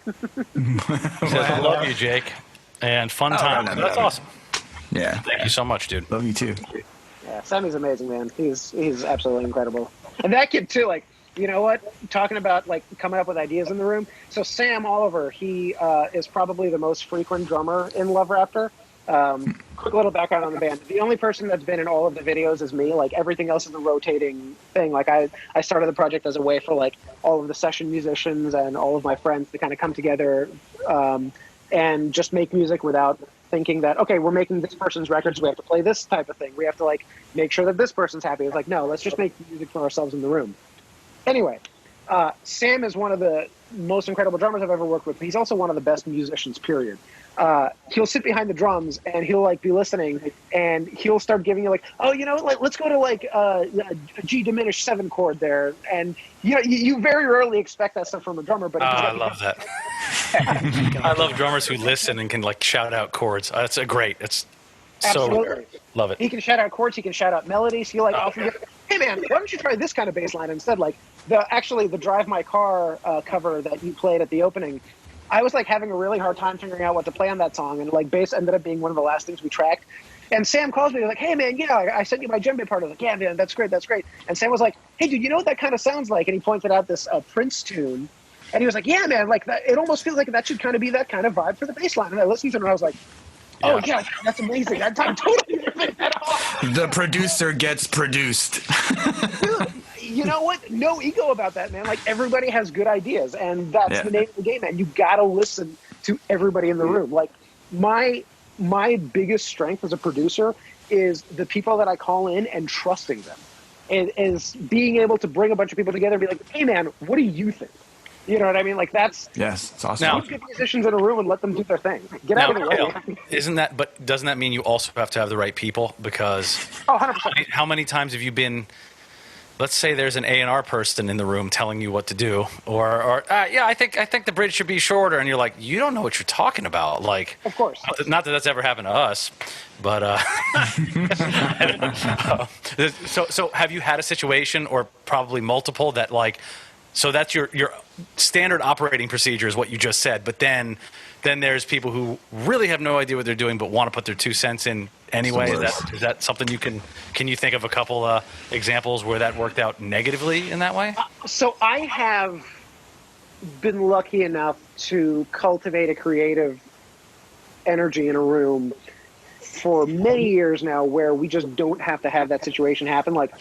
He says, "Love you, Jake." And fun time. That's awesome. Yeah. Thank you so much, dude. Love you too. Yeah, Sammy's amazing, man. He's absolutely incredible. And that kid too, you know what? Talking about coming up with ideas in the room. So Sam Oliver, he is probably the most frequent drummer in Love Raptor. Quick little background on the band. The only person that's been in all of the videos is me. Like everything else is a rotating thing. Like I started the project as a way for like all of the session musicians and all of my friends to kind of come together and just make music without thinking that, okay, we're making this person's records, we have to play this type of thing. We have to like make sure that this person's happy. It's like, no, let's just make music for ourselves in the room. Anyway, Sam is one of the most incredible drummers I've ever worked with. He's also one of the best musicians, period. He'll sit behind the drums and he'll like be listening and he'll start giving you like, oh, you know, like let's go to like a G diminished 7 chord there. And you know, you very rarely expect that stuff from a drummer, but I love that. I love drummers who listen and can like shout out chords. That's great. It's so rare. Love it. He can shout out chords. He can shout out melodies. He like often goes, hey man, why don't you try this kind of bass line instead? Like the Drive My Car cover that you played at the opening. I was like having a really hard time figuring out what to play on that song, and like bass ended up being one of the last things we tracked. And Sam calls me like, hey man, you know, I sent you my djembe part. I was like, yeah man, that's great. And Sam was like, hey dude, you know what that kind of sounds like? And he pointed out this Prince tune. And he was like, yeah, man, like that, it almost feels like that should kind of be that kind of vibe for the bass line. And I listened to it and I was like, oh, yeah, that's amazing. I'm totally ripping that off. The producer gets produced. Dude, you know what? No ego about that, man. Like, everybody has good ideas. And that's the name of the game, man. You got to listen to everybody in the room. Like, my biggest strength as a producer is the people that I call in and trusting them. Is being able to bring a bunch of people together and be like, hey, man, what do you think? You know what I mean? Like it's awesome. Now, get musicians in a room and let them do their thing. Get out of the way. Doesn't that mean you also have to have the right people? Because 100%. How many times have you been, let's say there's an A&R person in the room telling you what to do, or I think the bridge should be shorter, and you're like, you don't know what you're talking about. Like, of course. Not that that's ever happened to us, but so have you had a situation, or probably multiple, that like, so that's your standard operating procedure is what you just said, but then there's people who really have no idea what they're doing but want to put their 2 cents in anyway. Is that something you can you think of a couple examples where that worked out negatively in that way? So I have been lucky enough to cultivate a creative energy in a room for many years now where we just don't have to have that situation happen. Like,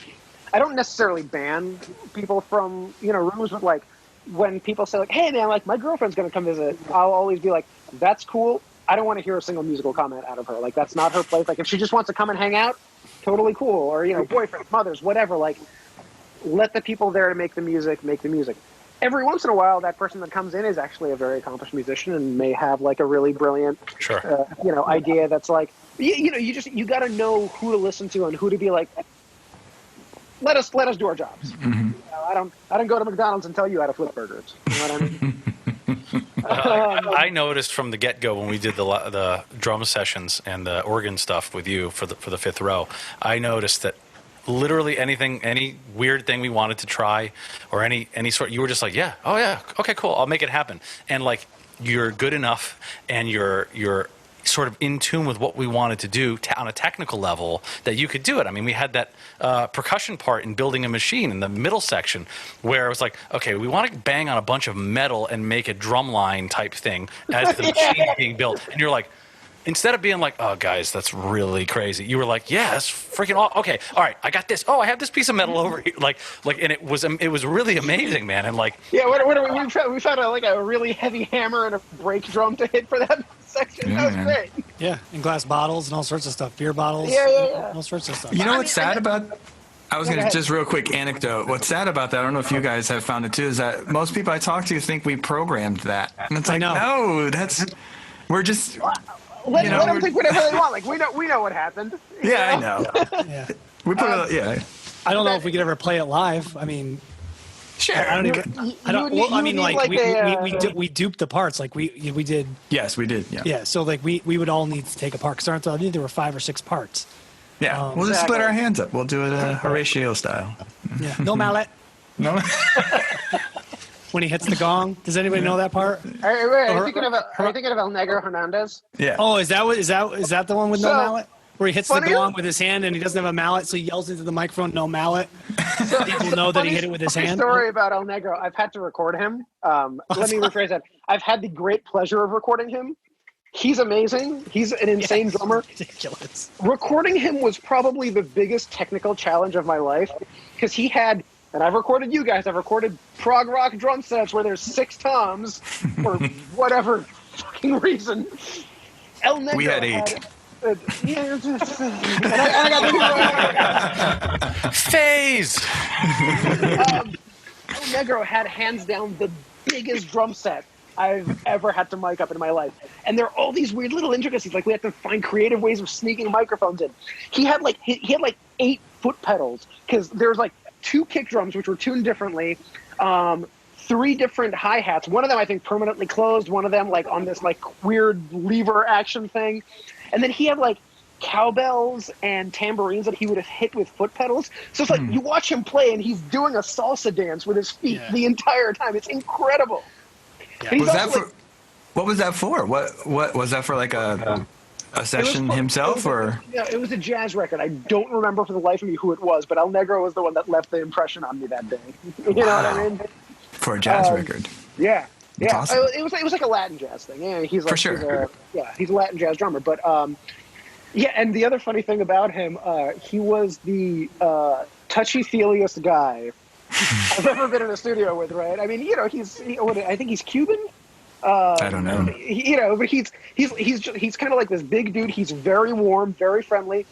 I don't necessarily ban people from, rooms, but like when people say like, hey man, like my girlfriend's going to come visit, I'll always be like, that's cool. I don't want to hear a single musical comment out of her. Like, that's not her place. Like, if she just wants to come and hang out, totally cool. Or, boyfriends, mothers, whatever. Like, let the people there to make the music. Every once in a while, that person that comes in is actually a very accomplished musician and may have like a really brilliant, idea that's like, you got to know who to listen to and who to be like, let us do our jobs. Mm-hmm. I don't go to McDonald's and tell you how to flip burgers. You know what I mean? I noticed from the get-go when we did the drum sessions and the organ stuff with you for the fifth row, I noticed that literally any weird thing we wanted to try or any sort, you were just like, yeah, oh yeah, okay, cool, I'll make it happen. And like, you're good enough and you're sort of in tune with what we wanted to do on a technical level that you could do it. I mean, we had that percussion part in Building a Machine in the middle section where it was like, okay, we want to bang on a bunch of metal and make a drum line type thing as the machine being built. And you're like, instead of being like, oh guys, that's really crazy, you were like, yeah, that's freaking awesome. Okay, all right, I got this. Oh, I have this piece of metal over here. Like, and it was really amazing, man. And like, yeah, we found a really heavy hammer and a break drum to hit for that section. Yeah, that was great. Yeah, and glass bottles and all sorts of stuff, beer bottles. Yeah. All sorts of stuff. You know what's sad about? I was going to just real quick anecdote. What's sad about that, I don't know if you guys have found it too, is that most people I talk to think we programmed that, and it's like, no, we're just. Let them think whatever they want. Like, we know what happened. Yeah, I know. Yeah. We put I don't know if we could ever play it live. I mean, sure. I don't even. We duped the parts. Like we did. Yes, we did. Yeah. Yeah. So like we would all need to take a part because I think there were 5 or 6 parts. Yeah. We'll just split our hands up. We'll do it Horatio style. Yeah. No mallet. No. When he hits the gong, does anybody know that part? Are you thinking of El Negro Hernandez? Yeah. Oh, is that the one with no mallet? Where he hits the gong with his hand and he doesn't have a mallet, so he yells into the microphone, "No mallet." People know that he hit it with his hand. Story about El Negro. I've had to record him. Let me rephrase that. I've had the great pleasure of recording him. He's amazing. He's an insane drummer. Ridiculous. Recording him was probably the biggest technical challenge of my life because he had, and I've recorded you guys, I've recorded prog rock drum sets where there's 6 toms for whatever fucking reason. El Negro We had 8. And I got Phase. El Negro had hands down the biggest drum set I've ever had to mic up in my life. And there are all these weird little intricacies. Like we had to find creative ways of sneaking microphones in. He had like 8 foot pedals because there's like 2 kick drums which were tuned differently, 3 different hi-hats. One of them I think permanently closed, one of them like on this like weird lever action thing. And then he had like cowbells and tambourines that he would have hit with foot pedals. So it's like you watch him play and he's doing a salsa dance with his feet the entire time. It's incredible. Yeah. Was that for? What was that for? What was that for? Like a session himself, or? Yeah, it was a jazz record. I don't remember for the life of me who it was, but El Negro was the one that left the impression on me that day. You know what I mean? For a jazz record. Yeah, That's yeah. awesome. It was like a Latin jazz thing. Yeah, he's like, For sure. He's a Latin jazz drummer. But yeah, and the other funny thing about him, he was the touchy-feeliest guy I've ever been in a studio with, right? I mean, you know, I think he's Cuban. I don't know. You know, but he's kind of like this big dude. He's very warm, very friendly.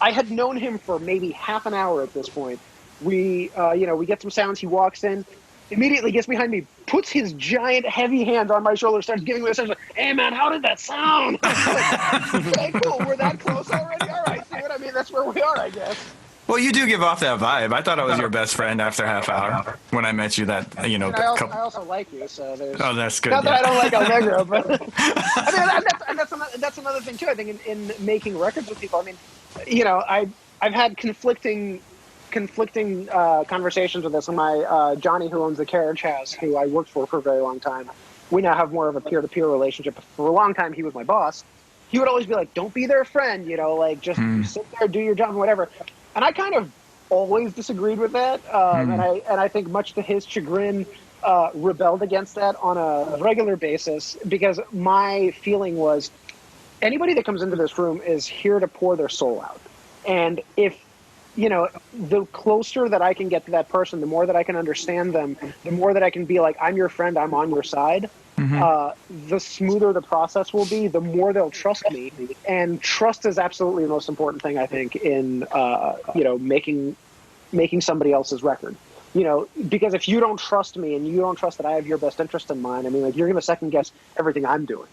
I had known him for maybe half an hour at this point. We get some sounds. He walks in, immediately gets behind me, puts his giant, heavy hand on my shoulder, starts giving me a sense like, "Hey, man, how did that sound?" Like, okay, cool. We're that close already. All right, see what I mean? That's where we are, I guess. Well, you do give off that vibe. I thought I was your best friend after half hour when I met you. That, you know. And I also like you, so there's. Oh, that's good. Not that I don't like El Negro, but I mean, that's another thing too. I think in making records with people. I mean, you know, I've had conflicting conversations with this. And my Johnny, who owns the Carriage House, who I worked for a very long time. We now have more of a peer-to-peer relationship. For a long time, he was my boss. He would always be like, "Don't be their friend," you know, like just sit there, do your job, whatever. And I kind of always disagreed with that, and I think much to his chagrin, rebelled against that on a regular basis because my feeling was anybody that comes into this room is here to pour their soul out, and if you know, the closer that I can get to that person, the more that I can understand them, the more that I can be like, "I'm your friend, I'm on your side." The smoother the process will be, the more they'll trust me. And trust is absolutely the most important thing, I think, in you know, making somebody else's record. You know, because if you don't trust me and you don't trust that I have your best interest in mind, I mean, like, you're going to second guess everything I'm doing.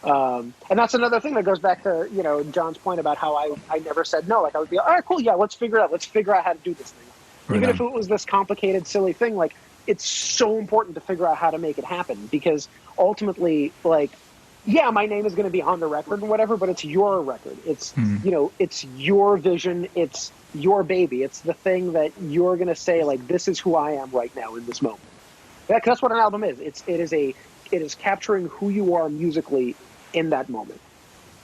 And that's another thing that goes back to, you know, John's point about how I never said no. Like, I would be, "All right, cool, yeah, let's figure it out. Let's figure out how to do this thing." Right Even on. if it was this complicated, silly thing, like, it's so important to figure out how to make it happen because ultimately, like, yeah, my name is going to be on the record and whatever, but it's your record. It's, you know, it's your vision. It's your baby. It's the thing that you're going to say, like, this is who I am right now in this moment. That's what an album is. It is capturing who you are musically in that moment.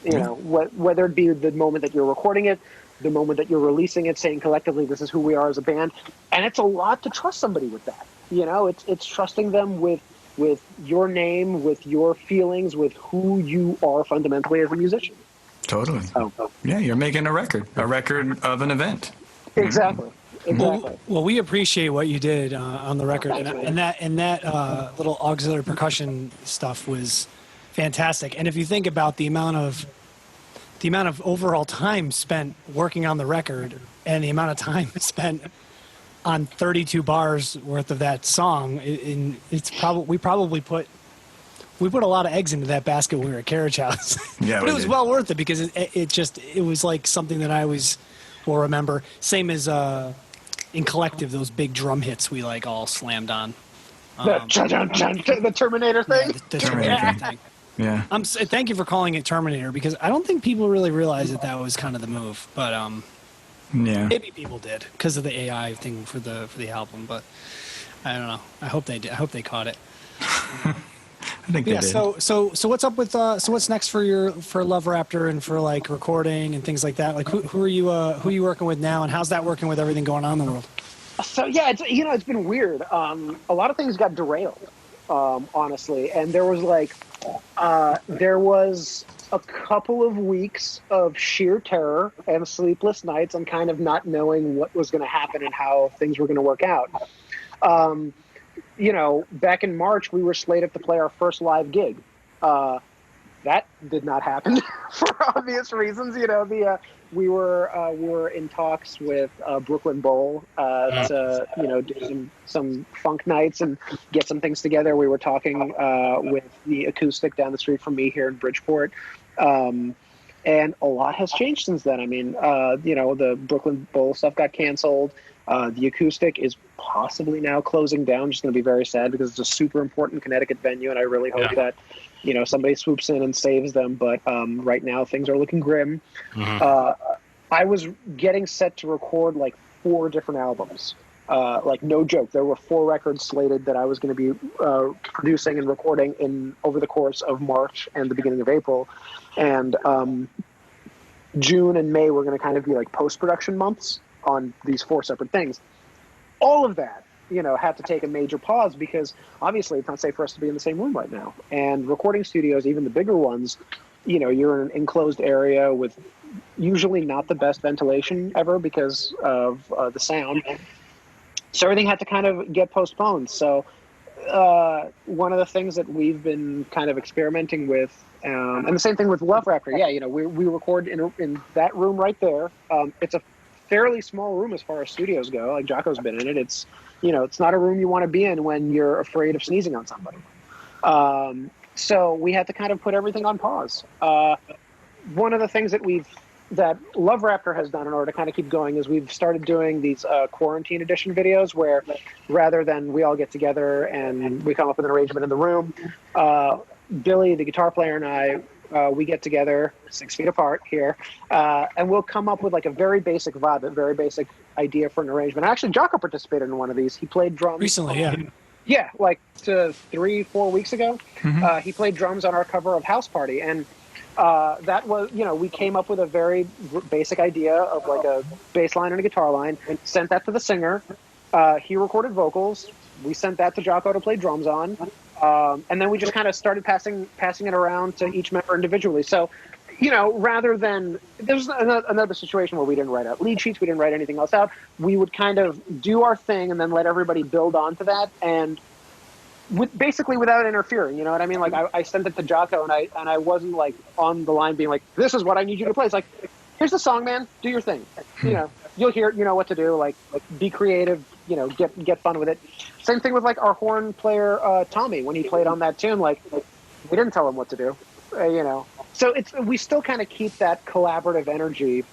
You know, whether it be the moment that you're recording it, the moment that you're releasing it, saying collectively, this is who we are as a band. And it's a lot to trust somebody with that. You know, it's trusting them with your name, with your feelings, with who you are fundamentally as a musician. Totally. So, Yeah, you're making a record of an event. exactly. Well, we appreciate what you did on the record, and that little auxiliary percussion stuff was fantastic. And if you think about the amount of overall time spent working on the record and the amount of time spent on 32 bars worth of that song, we probably put a lot of eggs into that basket when we were at Carriage House. Yeah, but we it was did. well worth it because it was like something that I will remember. Same as in Collective, those big drum hits we like all slammed on. The Terminator thing. The Terminator Terminator thing. thing. Yeah. Thank you for calling it Terminator because I don't think people really realized that was kind of the move, but Yeah. maybe people did because of the AI thing for the album. But I don't know. I hope they did. I hope they caught it. I think they Yeah. did. So what's up with what's next for Love Raptor and for like recording and things like that? Like who are you working with now, and how's that working with everything going on in the world? So yeah, it's been weird. A lot of things got derailed, honestly, and there was like There was a couple of weeks of sheer terror and sleepless nights and kind of not knowing what was going to happen and how things were going to work out. Back in March, we were slated to play our first live gig. That did not happen for obvious reasons. We were in talks with Brooklyn Bowl to do some funk nights and get some things together. We were talking with the Acoustic down the street from me here in Bridgeport, and a lot has changed since then. I mean, the Brooklyn Bowl stuff got canceled. The Acoustic is possibly now closing down, which is going to be very sad because it's a super important Connecticut venue, and I really hope that somebody swoops in and saves them. But right now things are looking grim. I was getting set to record like 4 different albums. Like no joke, there were 4 records slated that I was going to be producing and recording over the course of March and the beginning of April. And June and May were going to kind of be like post-production months on these 4 separate things. All of that, had to take a major pause because obviously it's not safe for us to be in the same room right now. And recording studios, even the bigger ones, you're in an enclosed area with usually not the best ventilation ever because of the sound. So everything had to kind of get postponed. So one of the things that we've been kind of experimenting with, and the same thing with Love Raptor. Yeah, we record in that room right there. It's a fairly small room as far as studios go. Like Jaco's been in it. It's not a room you want to be in when you're afraid of sneezing on somebody. So we had to kind of put everything on pause. One of the things that Love Raptor has done in order to kind of keep going is we've started doing these quarantine edition videos where rather than we all get together and we come up with an arrangement in the room, Billy, the guitar player, and I, we get together 6 feet apart here, and we'll come up with like a very basic vibe, a very basic idea for an arrangement. Actually, Jaco participated in one of these. He played drums recently, yeah. Yeah, like 3-4 weeks ago. He played drums on our cover of House Party, and that was, we came up with a very basic idea of like a bass line and a guitar line, and sent that to the singer. He recorded vocals. We sent that to Jaco to play drums on. And then we just kind of started passing it around to each member individually. So, rather than, there's another situation where we didn't write out lead sheets, we didn't write anything else out. We would kind of do our thing and then let everybody build onto that, and basically without interfering. You know what I mean? Like I sent it to Jaco, and I wasn't like on the line being like, "This is what I need you to play." It's like, "Here's the song, man. Do your thing. You'll hear it. You know what to do. Like be creative. Get fun with it." Same thing with like our horn player Tommy when he played on that tune. Like we didn't tell him what to do. So we still kind of keep that collaborative energy,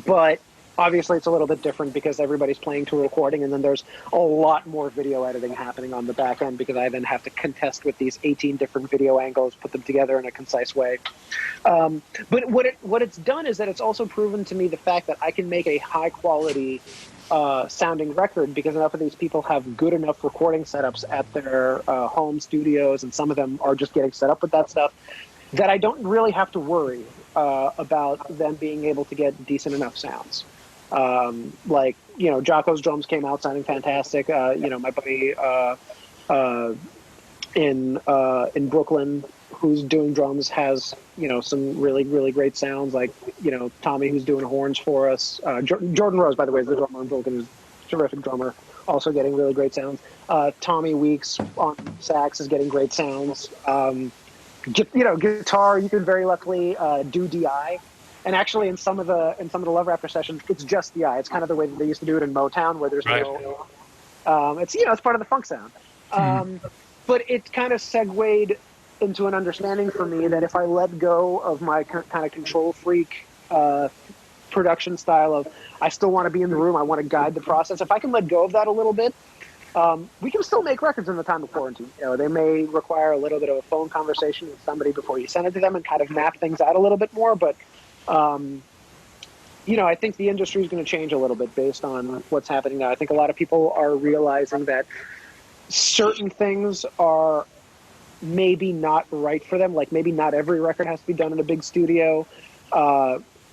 but obviously it's a little bit different because everybody's playing to a recording, and then there's a lot more video editing happening on the back end because I then have to contest with these 18 different video angles, put them together in a concise way. But what it's done is that it's also proven to me the fact that I can make a high quality sounding record because enough of these people have good enough recording setups at their home studios, and some of them are just getting set up with that stuff, that I don't really have to worry about them being able to get decent enough sounds. Jaco's drums came out sounding fantastic. My buddy in Brooklyn who's doing drums has some really, really great sounds. Like Tommy, who's doing horns for us. Jordan Rose, by the way, is the drummer in Brooklyn, who's a terrific drummer, also getting really great sounds. Tommy Weeks on sax is getting great sounds. Guitar, you can very luckily do DI. And actually, in some of the Love Raptor sessions, it's just DI. It's kind of the way that they used to do it in Motown, where there's no. It's part of the funk sound. But it kind of segued into an understanding for me that if I let go of my kind of control freak production style of I still want to be in the room, I want to guide the process. If I can let go of that a little bit, we can still make records in the time of quarantine. They may require a little bit of a phone conversation with somebody before you send it to them and kind of map things out a little bit more. But I think the industry is going to change a little bit based on what's happening now. I think a lot of people are realizing that certain things are maybe not right for them. Like maybe not every record has to be done in a big studio.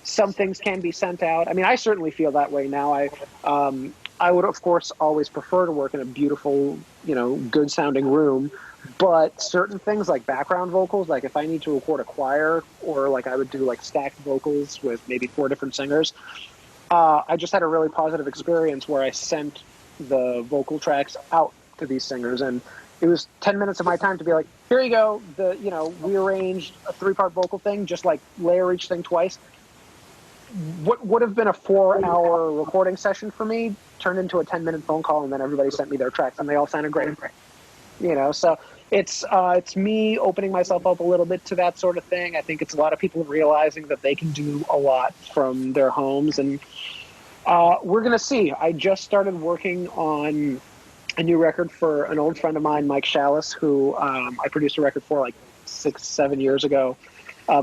Some things can be sent out. I mean, I certainly feel that way now. I would, of course, always prefer to work in a beautiful, good sounding room. But certain things like background vocals, like if I need to record a choir, or like I would do like stacked vocals with maybe 4 different singers, I just had a really positive experience where I sent the vocal tracks out to these singers, and it was 10 minutes of my time to be like, here you go, we arranged a 3-part vocal thing, just like layer each thing twice. What would have been a 4-hour recording session for me turned into a 10-minute phone call, and then everybody sent me their tracks, and they all sounded great. So it's me opening myself up a little bit to that sort of thing. I think it's a lot of people realizing that they can do a lot from their homes, and we're going to see. I just started working on a new record for an old friend of mine, Mike Chalice, who I produced a record for like 6-7 years ago.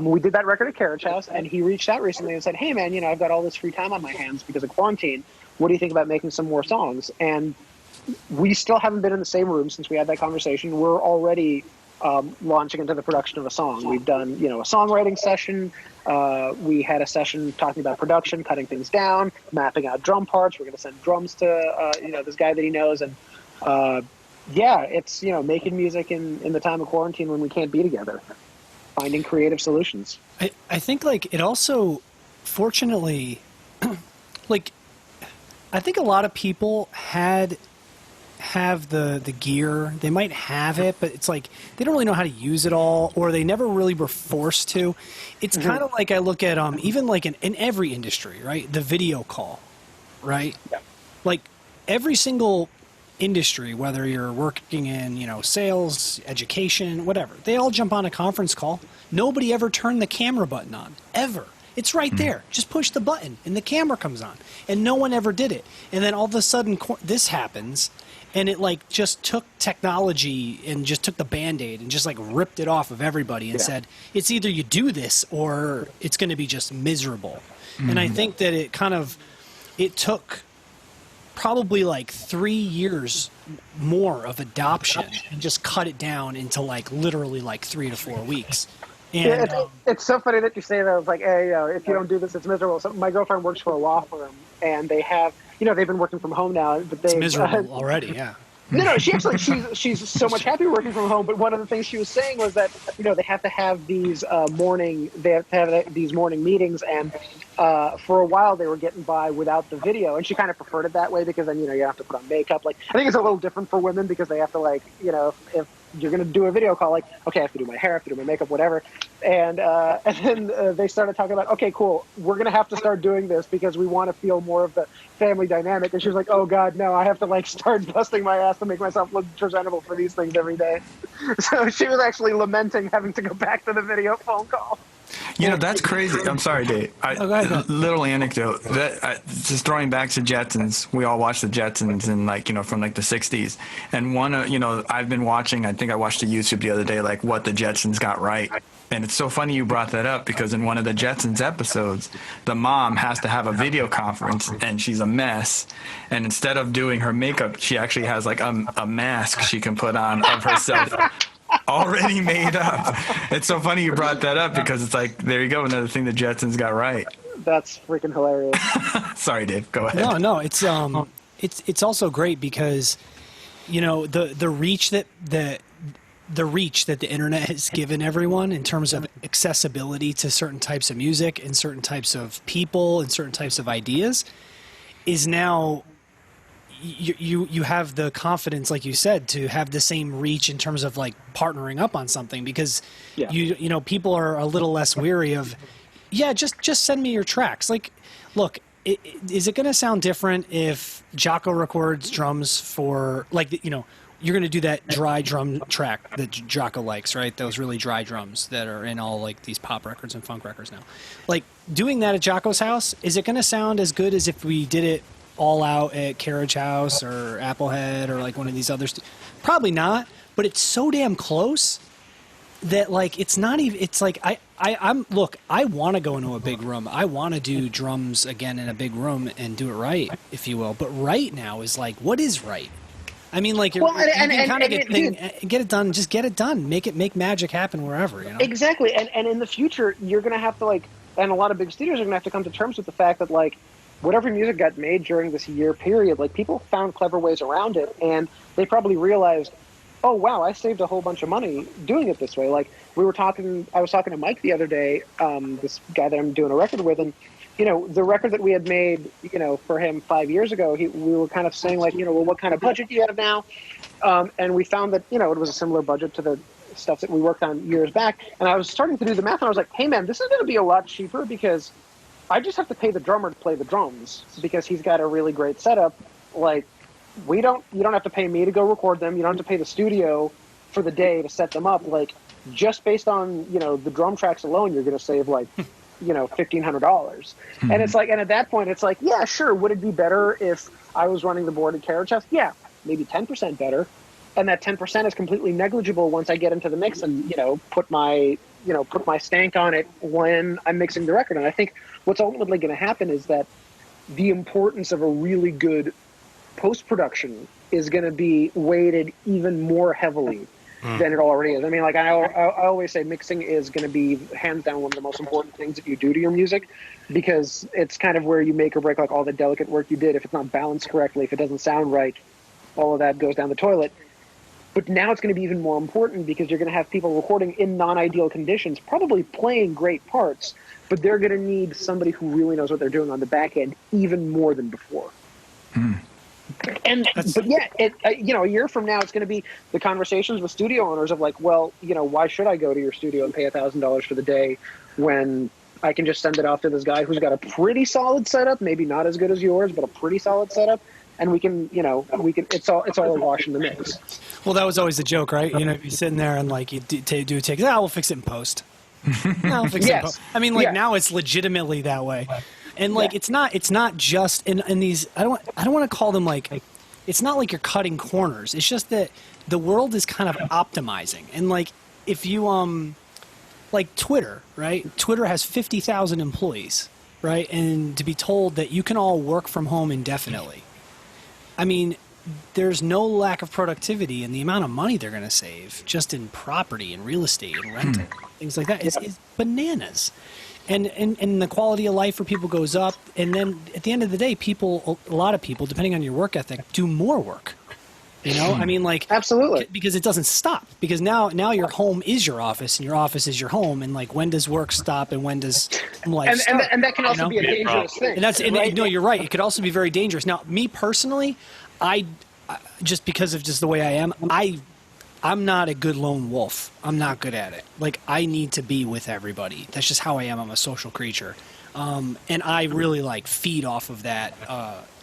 We did that record at Carriage House, and he reached out recently and said, hey, man, I've got all this free time on my hands because of quarantine. What do you think about making some more songs? And we still haven't been in the same room since we had that conversation. We're already launching into the production of a song. We've done, a songwriting session. We had a session talking about production, cutting things down, mapping out drum parts. We're going to send drums to, this guy that he knows. And, it's, making music in the time of quarantine when we can't be together. Finding creative solutions. I think it also, fortunately, I think a lot of people have the gear. They might have it, but it's like they don't really know how to use it all, or they never really were forced to. It's kind of like I look at even like in every industry, right? The video call, right? Yeah. Like every single industry, whether you're working in, sales, education, whatever, they all jump on a conference call. Nobody ever turned the camera button on, ever. It's right there. Just push the button and the camera comes on. And no one ever did it. And then all of a sudden this happens, and it just took technology and just took the Band-Aid and just ripped it off of everybody and said, it's either you do this or it's going to be just miserable. And I think that it took probably 3 years more of adoption and just cut it down into literally 3 to 4 weeks. And, it's so funny that you say that. It's like, hey, if you don't do this, it's miserable. So my girlfriend works for a law firm, and they have, they've been working from home now. But it's miserable already, yeah. No, she's so much happier working from home. But one of the things she was saying was that they have to have these morning meetings, and for a while they were getting by without the video, and she kind of preferred it that way because then you have to put on makeup. I think it's a little different for women because they have to if you're going to do a video call, okay, I have to do my hair, I have to do my makeup, whatever. And then they started talking about, okay, cool, we're going to have to start doing this because we want to feel more of the family dynamic. And she was like, oh, God, no, I have to, start busting my ass to make myself look presentable for these things every day. So she was actually lamenting having to go back to the video phone call. That's crazy. I'm sorry, Dave. Little anecdote. Just throwing back to Jetsons. We all watched the Jetsons in from the 60s. And one, I've been watching, I think I watched a YouTube the other day, what the Jetsons got right. And it's so funny you brought that up because in one of the Jetsons episodes, the mom has to have a video conference and she's a mess. And instead of doing her makeup, she actually has a mask she can put on of herself. Already made up. It's so funny you brought that up because it's there you go, another thing the Jetsons got right. That's freaking hilarious. Sorry, Dave. Go ahead. No, it's also great because the reach that the internet has given everyone in terms of accessibility to certain types of music and certain types of people and certain types of ideas is now. You have the confidence, like you said, to have the same reach in terms of partnering up on something because people are a little less weary of just send me your tracks. Look, is it going to sound different if Jaco records drums for you're going to do that dry drum track that Jaco likes, right? Those really dry drums that are in all these pop records and funk records now. Doing that at Jaco's house, is it going to sound as good as if we did it all out at Carriage House or Applehead or one of these others? Probably not, but it's so damn close that it's not even, it's I want to go into a big room. I want to do drums again in a big room and do it right, if you will. But right now is what is right? I mean, you can kind of get it done. Just get it done. Make magic happen wherever, Exactly. And in the future, you're going to have to and a lot of big studios are going to have to come to terms with the fact that whatever music got made during this year period, people found clever ways around it, and they probably realized oh wow, I saved a whole bunch of money doing it this way. Like I was talking to Mike the other day, this guy that I'm doing a record with, and the record that we had made, for him 5 years ago, we were kind of saying like, well, what kind of budget do you have now? And we found that, it was a similar budget to the stuff that we worked on years back. And I was starting to do the math, and I was like, hey man, this is going to be a lot cheaper because I just have to pay the drummer to play the drums because he's got a really great setup. Like, you don't have to pay me to go record them. You don't have to pay the studio for the day to set them up. Like, just based on, the drum tracks alone, you're going to save like, $1,500. And it's like, and at that point, it's like, yeah, sure. Would it be better if I was running the board at Carrot Chest? Yeah, maybe 10% better. And that 10% is completely negligible once I get into the mix and, put my stank on it when I'm mixing the record. And I think what's ultimately going to happen is that the importance of a really good post-production is going to be weighted even more heavily than it already is. I mean, like I always say, mixing is going to be hands down one of the most important things that you do to your music, because it's kind of where you make or break like all the delicate work you did. If it's not balanced correctly, if it doesn't sound right, all of that goes down the toilet. But now it's going to be even more important because you're going to have people recording in non-ideal conditions, probably playing great parts, but they're going to need somebody who really knows what they're doing on the back end even more than before. But yeah, a year from now, it's going to be the conversations with studio owners of like, well, why should I go to your studio and pay $1,000 for the day when I can just send it off to this guy who's got a pretty solid setup, maybe not as good as yours, but a pretty solid setup. And we can, it's all a wash in the mix. Well, that was always the joke, right? You're sitting there and like you do a take. We'll fix it in post. I'll fix it in post. I mean, like now it's legitimately that way, and like it's not just in these. I don't want to call them like. It's not like you're cutting corners. It's just that the world is kind of optimizing, and like if you like Twitter, right? Twitter has 50,000 employees, right? And to be told that you can all work from home indefinitely. I mean, there's no lack of productivity, and the amount of money they're going to save just in property and real estate and rental, things like that is bananas. And the quality of life for people goes up. And then at the end of the day, a lot of people, depending on your work ethic, do more work. I mean, like, absolutely, because it doesn't stop. Because now your home is your office, and your office is your home. And like, when does work stop, and when does life start? And that can also be a dangerous thing. And no, you're right. It could also be very dangerous. Now, me personally, I just because of just the way I am, I'm not a good lone wolf. I'm not good at it. Like, I need to be with everybody. That's just how I am. I'm a social creature, and I really like feed off of that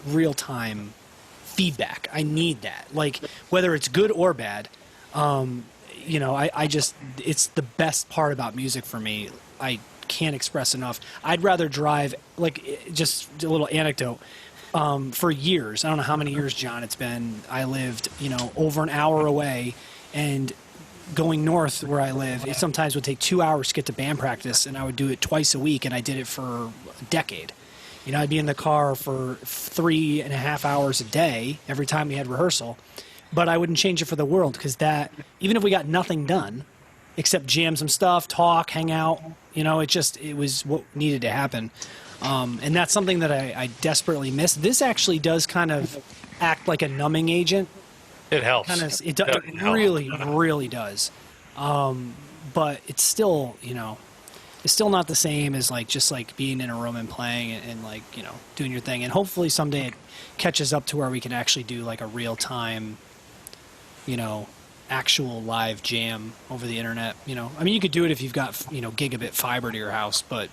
real-time feedback. I need that, like, whether it's good or bad. I just, it's the best part about music for me. I can't express enough. I'd rather drive, like, just a little anecdote. For years, I don't know how many years, John, it's been, I lived, over an hour away, and going north where I live, it sometimes would take 2 hours to get to band practice, and I would do it twice a week, and I did it for a decade. I'd be in the car for 3.5 hours a day every time we had rehearsal, but I wouldn't change it for the world, because that, even if we got nothing done except jam some stuff, talk, hang out, it was what needed to happen. And that's something that I desperately miss. This actually does kind of act like a numbing agent. It helps. It really, really does. But it's still, it's still not the same as like just like being in a room and playing and like, doing your thing. And hopefully someday it catches up to where we can actually do like a real time, actual live jam over the internet. I mean, you could do it if you've got, gigabit fiber to your house, but.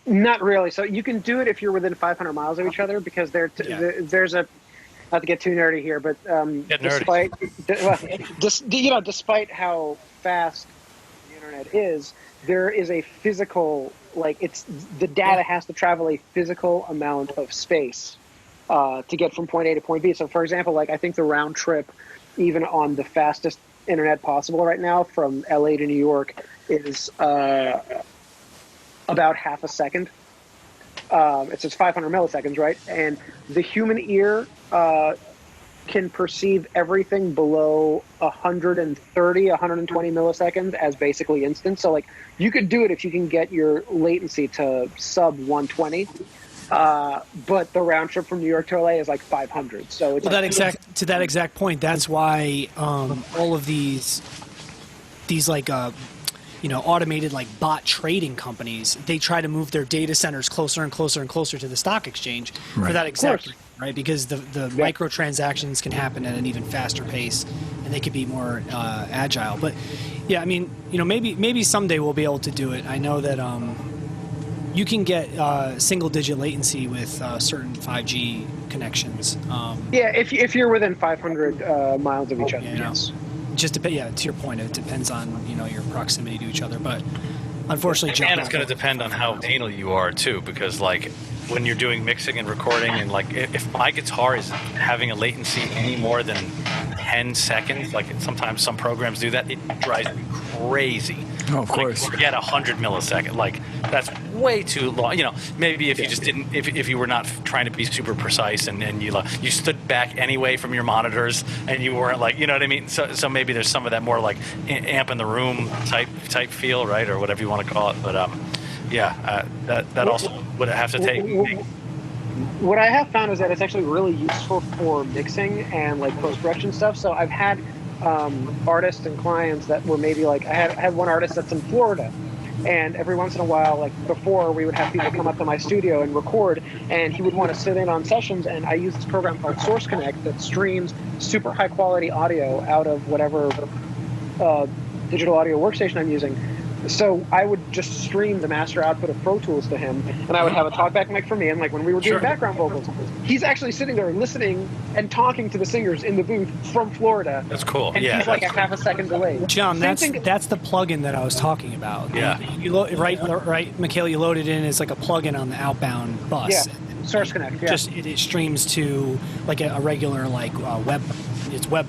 Not really. So you can do it if you're within 500 miles of each other, because there's a, not to get too nerdy here, but despite how fast the internet is, there is a physical, like, the data has to travel a physical amount of space to get from point A to point B. So for example, like, I think the round trip, even on the fastest internet possible right now from LA to New York, is about half a second. It's just 500 milliseconds, right? And the human ear can perceive everything below 130, 120 milliseconds as basically instant. So, like, you could do it if you can get your latency to sub 120. but the round trip from New York to LA is like 500. So it's Well, to that exact point, that's why all of these like automated like bot trading companies, they try to move their data centers closer and closer and closer to the stock exchange for that exact reason, right? Because the microtransactions can happen at an even faster pace, and they could be more agile. But yeah, I mean, maybe someday we'll be able to do it. I know that you can get single-digit latency with certain 5G connections. Yeah, if you're within 500 miles of each other, yes. Just to your point, it depends on your proximity to each other. But unfortunately, and it's going to depend on how anal you are too, because like when you're doing mixing and recording, and like if my guitar is having a latency any more than 10 seconds, like sometimes some programs do that, it drives me crazy. Oh, of course. Forget 100 milliseconds. Like that's way too long. Maybe if you just didn't, if you were not trying to be super precise and you stood back anyway from your monitors and you weren't like, you know what I mean? So maybe there's some of that more like amp in the room type feel, right, or whatever you want to call it. But that also would have to take. What I have found is that it's actually really useful for mixing and like post-production stuff. So I've had artists and clients that were maybe like, I had one artist that's in Florida, and every once in a while, like before, we would have people come up to my studio and record, and he would want to sit in on sessions, and I use this program called Source Connect that streams super high quality audio out of whatever digital audio workstation I'm using. So I would just stream the master output of Pro Tools to him, and I would have a talkback mic for me. And like when we were doing background vocals, he's actually sitting there listening and talking to the singers in the booth from Florida. That's cool. And he's like a half a second delayed. John, that's the plugin that I was talking about. Yeah. Right, Mikhail, you load it in as like a plugin on the outbound bus. Yeah. Source Connect. Yeah. Just it streams to like a regular like web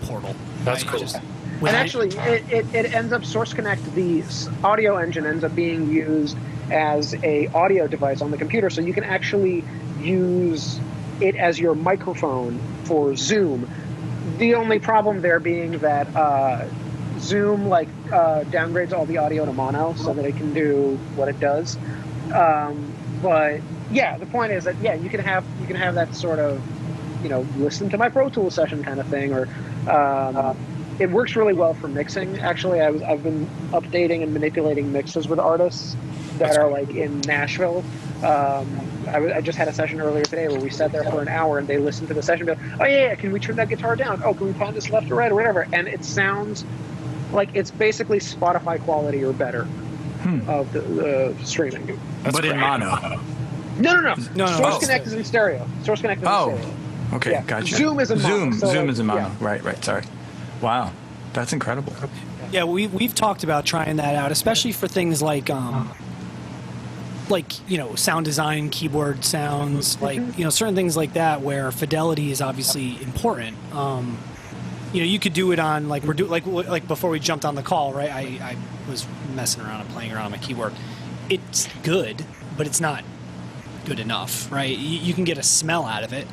portal. That's right? cool. And actually, it ends up, Source Connect, the audio engine ends up being used as a audio device on the computer, so you can actually use it as your microphone for Zoom. The only problem there being that Zoom downgrades all the audio to mono so that it can do what it does. But yeah, the point is that you can have that sort of listen to my Pro Tools session kind of thing, or it works really well for mixing. Actually, I've been updating and manipulating mixes with artists that are like in Nashville. I just had a session earlier today where we sat there for an hour and they listened to the session and be like, oh yeah, can we turn that guitar down? Oh, can we pan this left or right or whatever? And it sounds like it's basically Spotify quality or better of the streaming. But in mono. No. Source Connect is in stereo. Source Connect is in stereo. Okay, yeah. gotcha. Zoom is in mono. Zoom is in mono. Yeah. Right. Sorry. Wow, that's incredible. Yeah, we've talked about trying that out, especially for things like sound design, keyboard sounds, certain things like that where fidelity is obviously important. You could do it on like before we jumped on the call, right? I was messing around and playing around on my keyboard. It's good, but it's not good enough, right? You can get a smell out of it.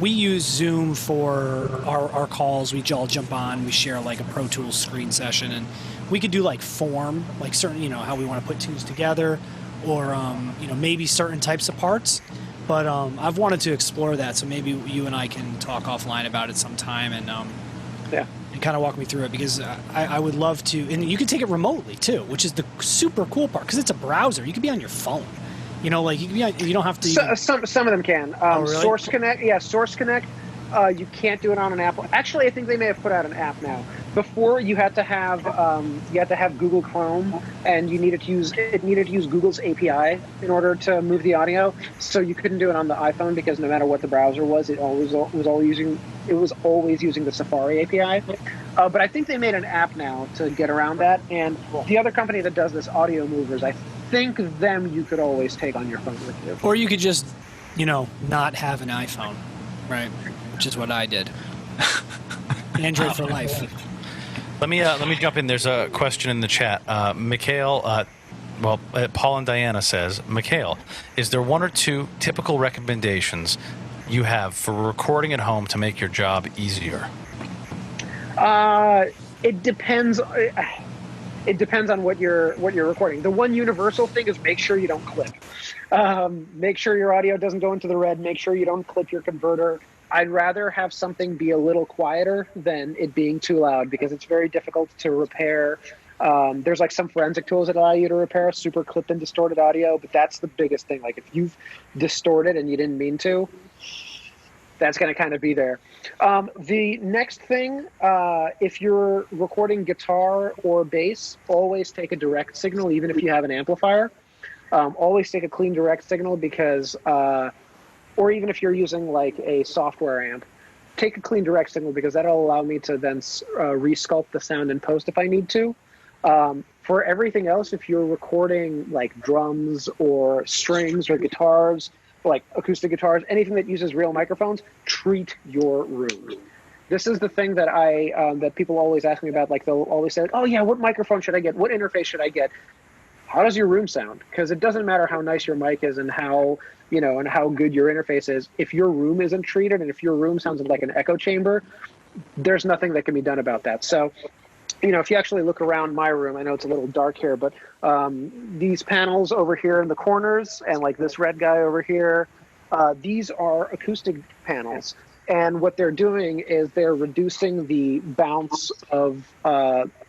We use Zoom for our calls. We all jump on. We share like a Pro Tools screen session, and we could do like form, like certain, how we want to put tunes together, or maybe certain types of parts. But I've wanted to explore that, so maybe you and I can talk offline about it sometime, and kind of walk me through it, because I would love to. And you can take it remotely too, which is the super cool part, because it's a browser. You could be on your phone. You don't have to. Some of them can. Really? Source Connect. Source Connect. You can't do it on an app. Actually, I think they may have put out an app now. Before, you had to have Google Chrome, and it needed to use Google's API in order to move the audio. So you couldn't do it on the iPhone, because no matter what the browser was, it was always using the Safari API. But I think they made an app now to get around that. And the other company that does this, Audio Movers, I think them you could always take on your phone with you. Or you could just, not have an iPhone, right? Which is what I did. Android for life. Let me jump in. There's a question in the chat. Mikhail, Paul and Diana says, Mikhail, is there one or two typical recommendations you have for recording at home to make your job easier? It depends. it depends on what you're recording. The one universal thing is make sure you don't clip. Make sure your audio doesn't go into the red. Make sure you don't clip your converter. I'd rather have something be a little quieter than it being too loud, because it's very difficult to repair. There's like some forensic tools that allow you to repair super clipped and distorted audio, but that's the biggest thing. Like if you've distorted and you didn't mean to, that's going to kind of be there. The next thing, if you're recording guitar or bass, always take a direct signal, even if you have an amplifier. Always take a clean direct signal, because, or even if you're using like a software amp, take a clean direct signal, because that'll allow me to then resculpt the sound in post if I need to. For everything else, if you're recording like drums or strings or guitars, like acoustic guitars, anything that uses real microphones, treat your room. This is the thing that that people always ask me about. Like they'll always say, "Oh yeah, what microphone should I get? What interface should I get?" How does your room sound? Because it doesn't matter how nice your mic is and how good your interface is. If your room isn't treated, and if your room sounds like an echo chamber, there's nothing that can be done about that. So, if you actually look around my room, I know it's a little dark here, but these panels over here in the corners and like this red guy over here, these are acoustic panels. And what they're doing is they're reducing the bounce of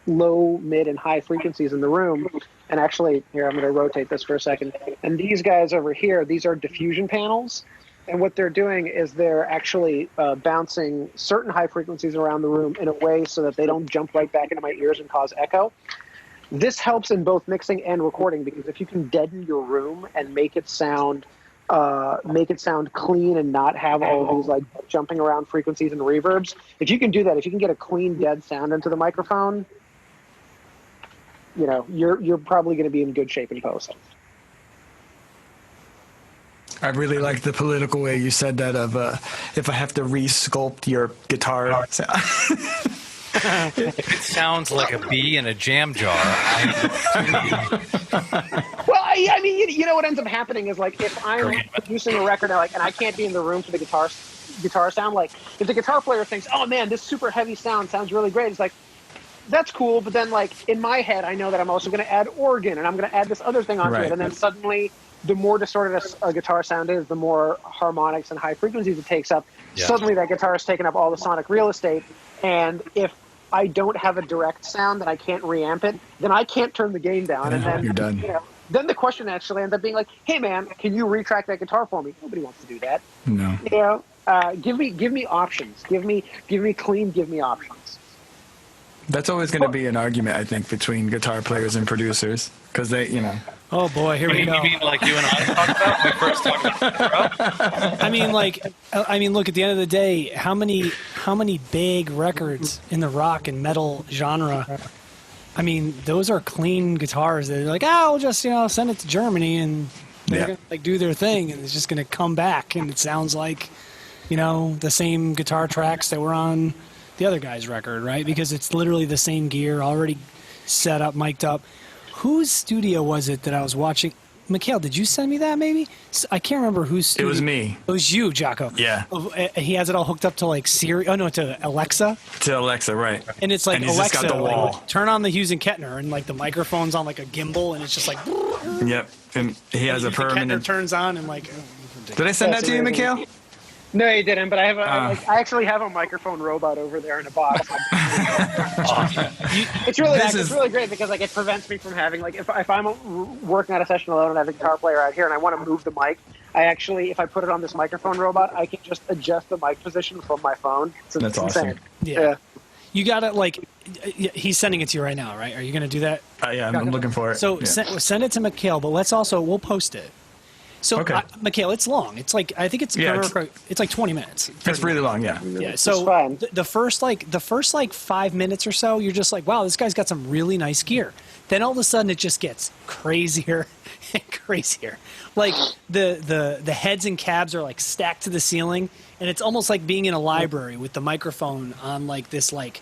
low, mid, and high frequencies in the room. And actually, here, I'm going to rotate this for a second. And these guys over here, these are diffusion panels. And what they're doing is they're actually bouncing certain high frequencies around the room in a way so that they don't jump right back into my ears and cause echo. This helps in both mixing and recording, because if you can deaden your room and make it sound clean and not have all of these like jumping around frequencies and reverbs, if you can do that, if you can get a clean, dead sound into the microphone, you're probably going to be in good shape in post. I really like the political way you said that of if I have to re-sculpt your guitar sound. If it sounds like a bee in a jam jar. Well, I mean, you know what ends up happening is like if I'm producing a record and I can't be in the room for the guitar sound, like if the guitar player thinks, "Oh man, this super heavy sound sounds really great," it's like, that's cool, but then like in my head, I know that I'm also going to add organ and I'm going to add this other thing onto it, and then suddenly, the more distorted a guitar sound is, the more harmonics and high frequencies it takes up. Yeah. Suddenly, that guitar is taking up all the sonic real estate, and if I don't have a direct sound that I can't reamp it, then I can't turn the gain down, and then you're done. Then the question actually ends up being like, "Hey man, can you retrack that guitar for me?" Nobody wants to do that. No. Give me options. Give me clean. Give me options. That's always going to be an argument, I think, between guitar players and producers, because they, Oh boy, here we go. You mean like you and I talked about when we first talked about it, bro? I mean, look, at the end of the day, how many big records in the rock and metal genre? I mean, those are clean guitars. They're like, we'll just send it to Germany and they're gonna like do their thing, and it's just gonna come back, and it sounds like the same guitar tracks that were on the other guy's record, right? Because it's literally the same gear, already set up, mic'd up. Whose studio was it that I was watching? Mikhail, did you send me that maybe? I can't remember whose studio. It was me. It was you, Jaco. Yeah. He has it all hooked up to like Siri. Oh, no, to Alexa. To Alexa, right. And it's like, and he's Alexa, just got the wall. like, turn on the Hughes and Kettner, and like the microphone's on like a gimbal, and it's just like. Yep. And he has a permanent. Kettner turns on, and like. Did I send that to you, Mikhail? No, you didn't. But I have I actually have a microphone robot over there in a box. It's really nice. It's really great because like it prevents me from having like if I'm working on a session alone and I have a guitar player out here and I want to move the mic, I actually if I put it on this microphone robot, I can just adjust the mic position from my phone. So that's awesome. Insane. Yeah. You got it. Like he's sending it to you right now, right? Are you going to do that? Yeah, I'm looking for it. So send it to Mikhail, but we'll post it. So, okay. Mikhail, it's long. It's like I think it's like 20 minutes. It's really long, yeah. Yeah. So the first 5 minutes or so, you're just like, wow, this guy's got some really nice gear. Then all of a sudden, it just gets crazier and crazier. Like the heads and cabs are like stacked to the ceiling, and it's almost like being in a library with the microphone on like this ladder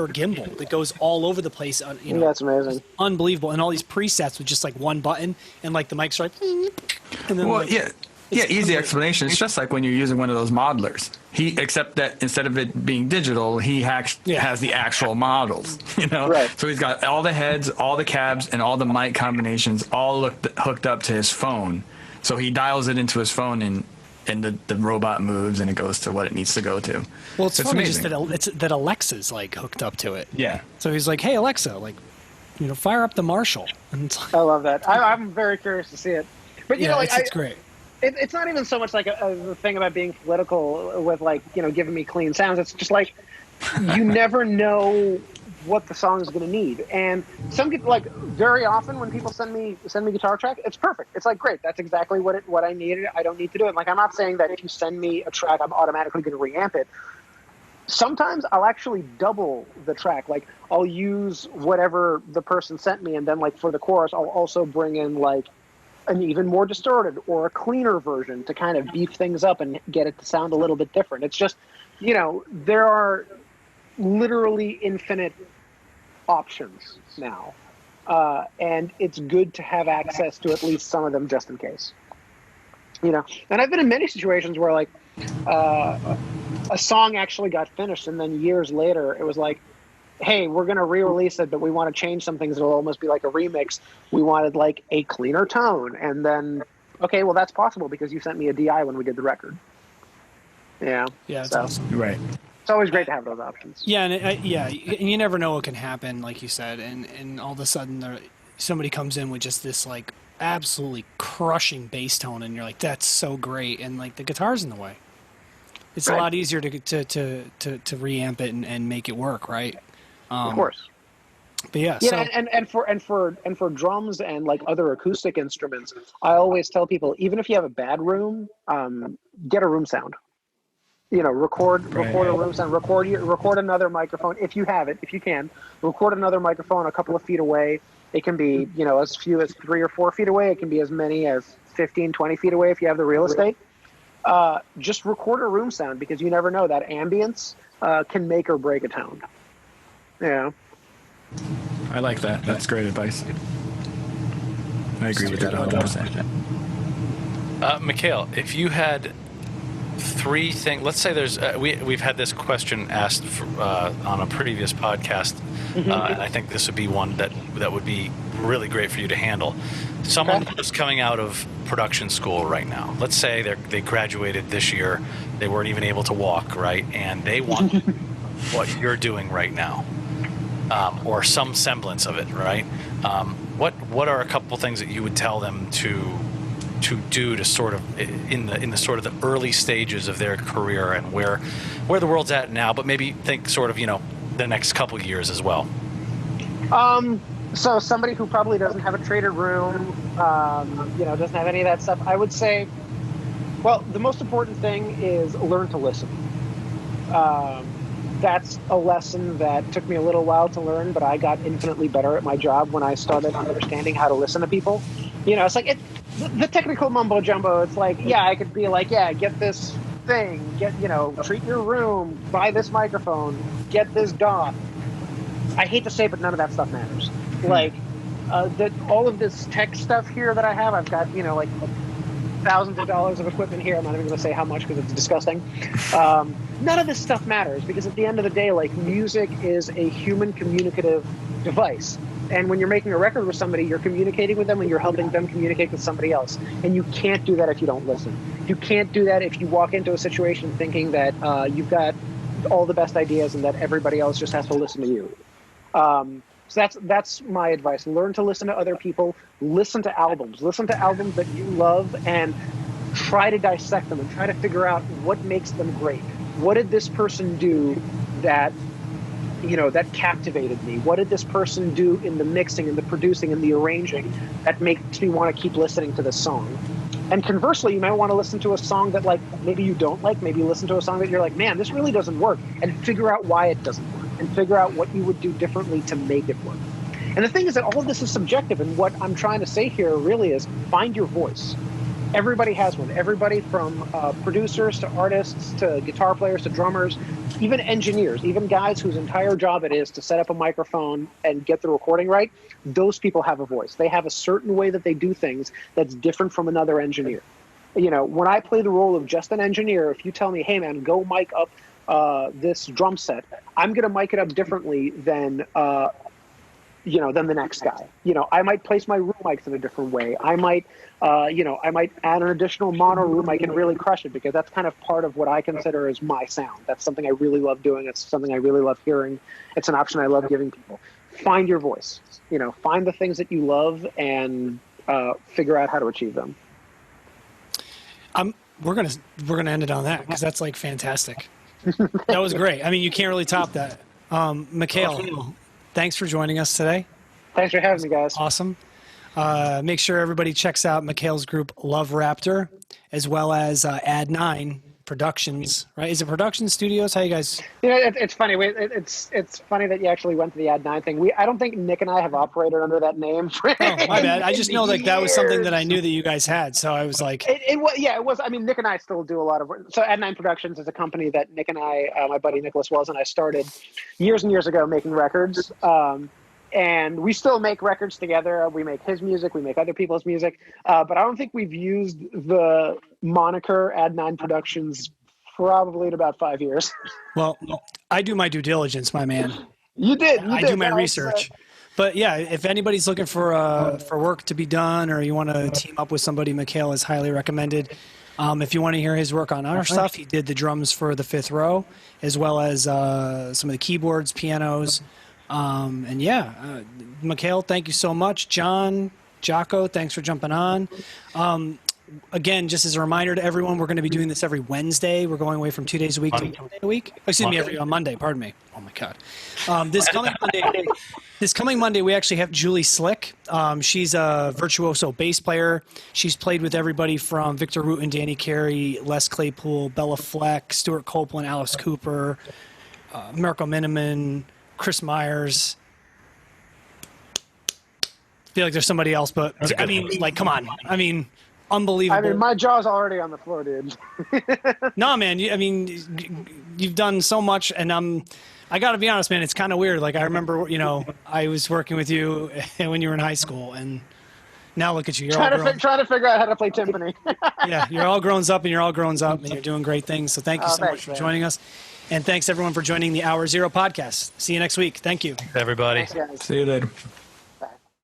gimbal that goes all over the place. That's amazing. Unbelievable. And all these presets with just like one button and like the mic's like, and then Yeah, easy explanation. It's just like when you're using one of those modelers. Except that instead of it being digital, he has the actual models. You know, Right. so he's got all the heads, all the cabs, and all the mic combinations all hooked up to his phone. So he dials it into his phone, and the robot moves, and it goes to what it needs to go to. Well, it's funny amazing. just that Alexa's like hooked up to it. Yeah. So he's like, "Hey Alexa, like, you know, fire up the Marshall." And it's like, I love that. I'm very curious to see it. But you know, like, it's great. It's not even so much like a thing about being political with, like, you know, giving me clean sounds. It's just like you never know what the song is going to need. And some people, like, very often when people send me guitar track, it's perfect. It's like, great, that's exactly what I needed. I don't need to do it. Like, I'm not saying that if you send me a track, I'm automatically going to reamp it. Sometimes I'll actually double the track. Like, I'll use whatever the person sent me, and then, like, for the chorus, I'll also bring in, like, an even more distorted or a cleaner version to kind of beef things up and get it to sound a little bit different. It's just, you know, there are literally infinite options now. And it's good to have access to at least some of them just in case. You know, and I've been in many situations where, like, a song actually got finished, and then years later it was like, hey, we're going to re-release it, but we want to change some things. It'll almost be like a remix. We wanted, like, a cleaner tone. And then, okay, well, that's possible because you sent me a DI when we did the record. Yeah. Yeah, it's awesome. Right. It's always great to have those options. Yeah, and you never know what can happen, like you said, and all of a sudden somebody comes in with just this, like, absolutely crushing bass tone, and you're like, that's so great, and, like, the guitar's in the way. It's a lot easier to reamp it and make it work, right? Of course. But yeah, and for drums and, like, other acoustic instruments, I always tell people, even if you have a bad room, get a room sound. You know, record a room sound. Record another microphone if you have it, if you can. Record another microphone a couple of feet away. It can be, you know, as few as 3 or 4 feet away. It can be as many as 15, 20 feet away if you have the real estate. Just record a room sound, because you never know, that ambience can make or break a tone. Yeah. I like that. That's great advice. I agree with that 100%. Mikhail, if you had 3 things, let's say there's we've had this question asked on a previous podcast, and I think this would be one that would be really great for you to handle. Someone who's coming out of production school right now. Let's say they graduated this year, they weren't even able to walk, right, and they want what you're doing right now. Or some semblance of it, right? What are a couple things that you would tell them to do to sort of in the sort of the early stages of their career and where the world's at now, but maybe think sort of, you know, the next couple years as well? So somebody who probably doesn't have a traded room, you know, doesn't have any of that stuff, I would say, well, the most important thing is learn to listen. That's a lesson that took me a little while to learn, but I got infinitely better at my job when I started understanding how to listen to people. You know, it's like the technical mumbo jumbo. It's like, yeah, I could be like, yeah, get this thing, you know, treat your room, buy this microphone, get this DAW. I hate to say it, but none of that stuff matters. Like, all of this tech stuff here that I have, I've got, you know, like thousands of dollars of equipment here. I'm not even going to say how much because it's disgusting. None of this stuff matters, because at the end of the day, like, music is a human communicative device. And when you're making a record with somebody, you're communicating with them and you're helping them communicate with somebody else. And you can't do that if you don't listen. You can't do that if you walk into a situation thinking that you've got all the best ideas and that everybody else just has to listen to you. So that's my advice. Learn to listen to other people. Listen to albums. Listen to albums that you love and try to dissect them and try to figure out what makes them great. What did this person do that, you know, that captivated me? What did this person do in the mixing and the producing and the arranging that makes me want to keep listening to this song? And conversely, you might want to listen to a song that, like, maybe you don't like. Maybe you listen to a song that you're like, man, this really doesn't work, and figure out why it doesn't work and figure out what you would do differently to make it work. And the thing is that all of this is subjective, and what I'm trying to say here really is find your voice. Everybody has one. Everybody from producers to artists to guitar players to drummers, even engineers, even guys whose entire job it is to set up a microphone and get the recording right. Those people have a voice. They have a certain way that they do things that's different from another engineer. when I play the role of just an engineer, if you tell me, hey man, go mic up this drum set, I'm going to mic it up differently than the next guy. I might place my room mics in a different way. I might add an additional mono room mic and really crush it, because that's kind of part of what I consider as my sound. That's something I really love doing. It's something I really love hearing. It's an option I love giving people. Find your voice. Find the things that you love and figure out how to achieve them. We're gonna end it on that, because that's like fantastic. That was great. I mean, you can't really top that. Mikhail, thanks for joining us today. Thanks for having me, guys. Awesome. Make sure everybody checks out Mikhail's group Love Raptor, as well as Ad9 Productions. Right? Is it Production Studios? How you guys? It's funny. It's funny that you actually went to the Ad9 thing. I don't think Nick and I have operated under that name. Oh, my bad. I just know like that was something that I knew that you guys had, so I was like, it was. I mean, Nick and I still do a lot of work. So Ad9 Productions is a company that Nick and I, my buddy Nicholas Wells and I started years and years ago making records. And we still make records together. We make his music. We make other people's music. But I don't think we've used the moniker Ad9 Productions probably in about 5 years. Well, I do my due diligence, my man. You did. I do my research. But yeah, if anybody's looking for work to be done, or you want to team up with somebody, Mikhail is highly recommended. If you want to hear his work on our stuff, he did the drums for the Fifth Row, as well as some of the keyboards, pianos. And yeah, Mikhail, thank you so much. John, Jaco, thanks for jumping on. Again, just as a reminder to everyone, we're going to be doing this every Wednesday. We're going away from 2 days a week to 1 day a week. Excuse me, every Monday. Pardon me. Oh my God. This coming Monday, we actually have Julie Slick. She's a virtuoso bass player. She's played with everybody from Victor Wooten, Danny Carey, Les Claypool, Bella Fleck, Stuart Copeland, Alice Cooper, Mirko Miniman, Chris Myers. I feel like there's somebody else, but I mean, like, come on. I mean, unbelievable. I mean, my jaw's already on the floor, dude. No, man. You've done so much, and I got to be honest, man. It's kind of weird. Like, I remember, I was working with you when you were in high school, and now look at you. You're trying to figure out how to play timpani. Yeah, you're all grown up, and you're doing great things. So thank you so much for joining us. And thanks, everyone, for joining the Hour Zero podcast. See you next week. Thank you. Everybody. Thanks, guys. See you later.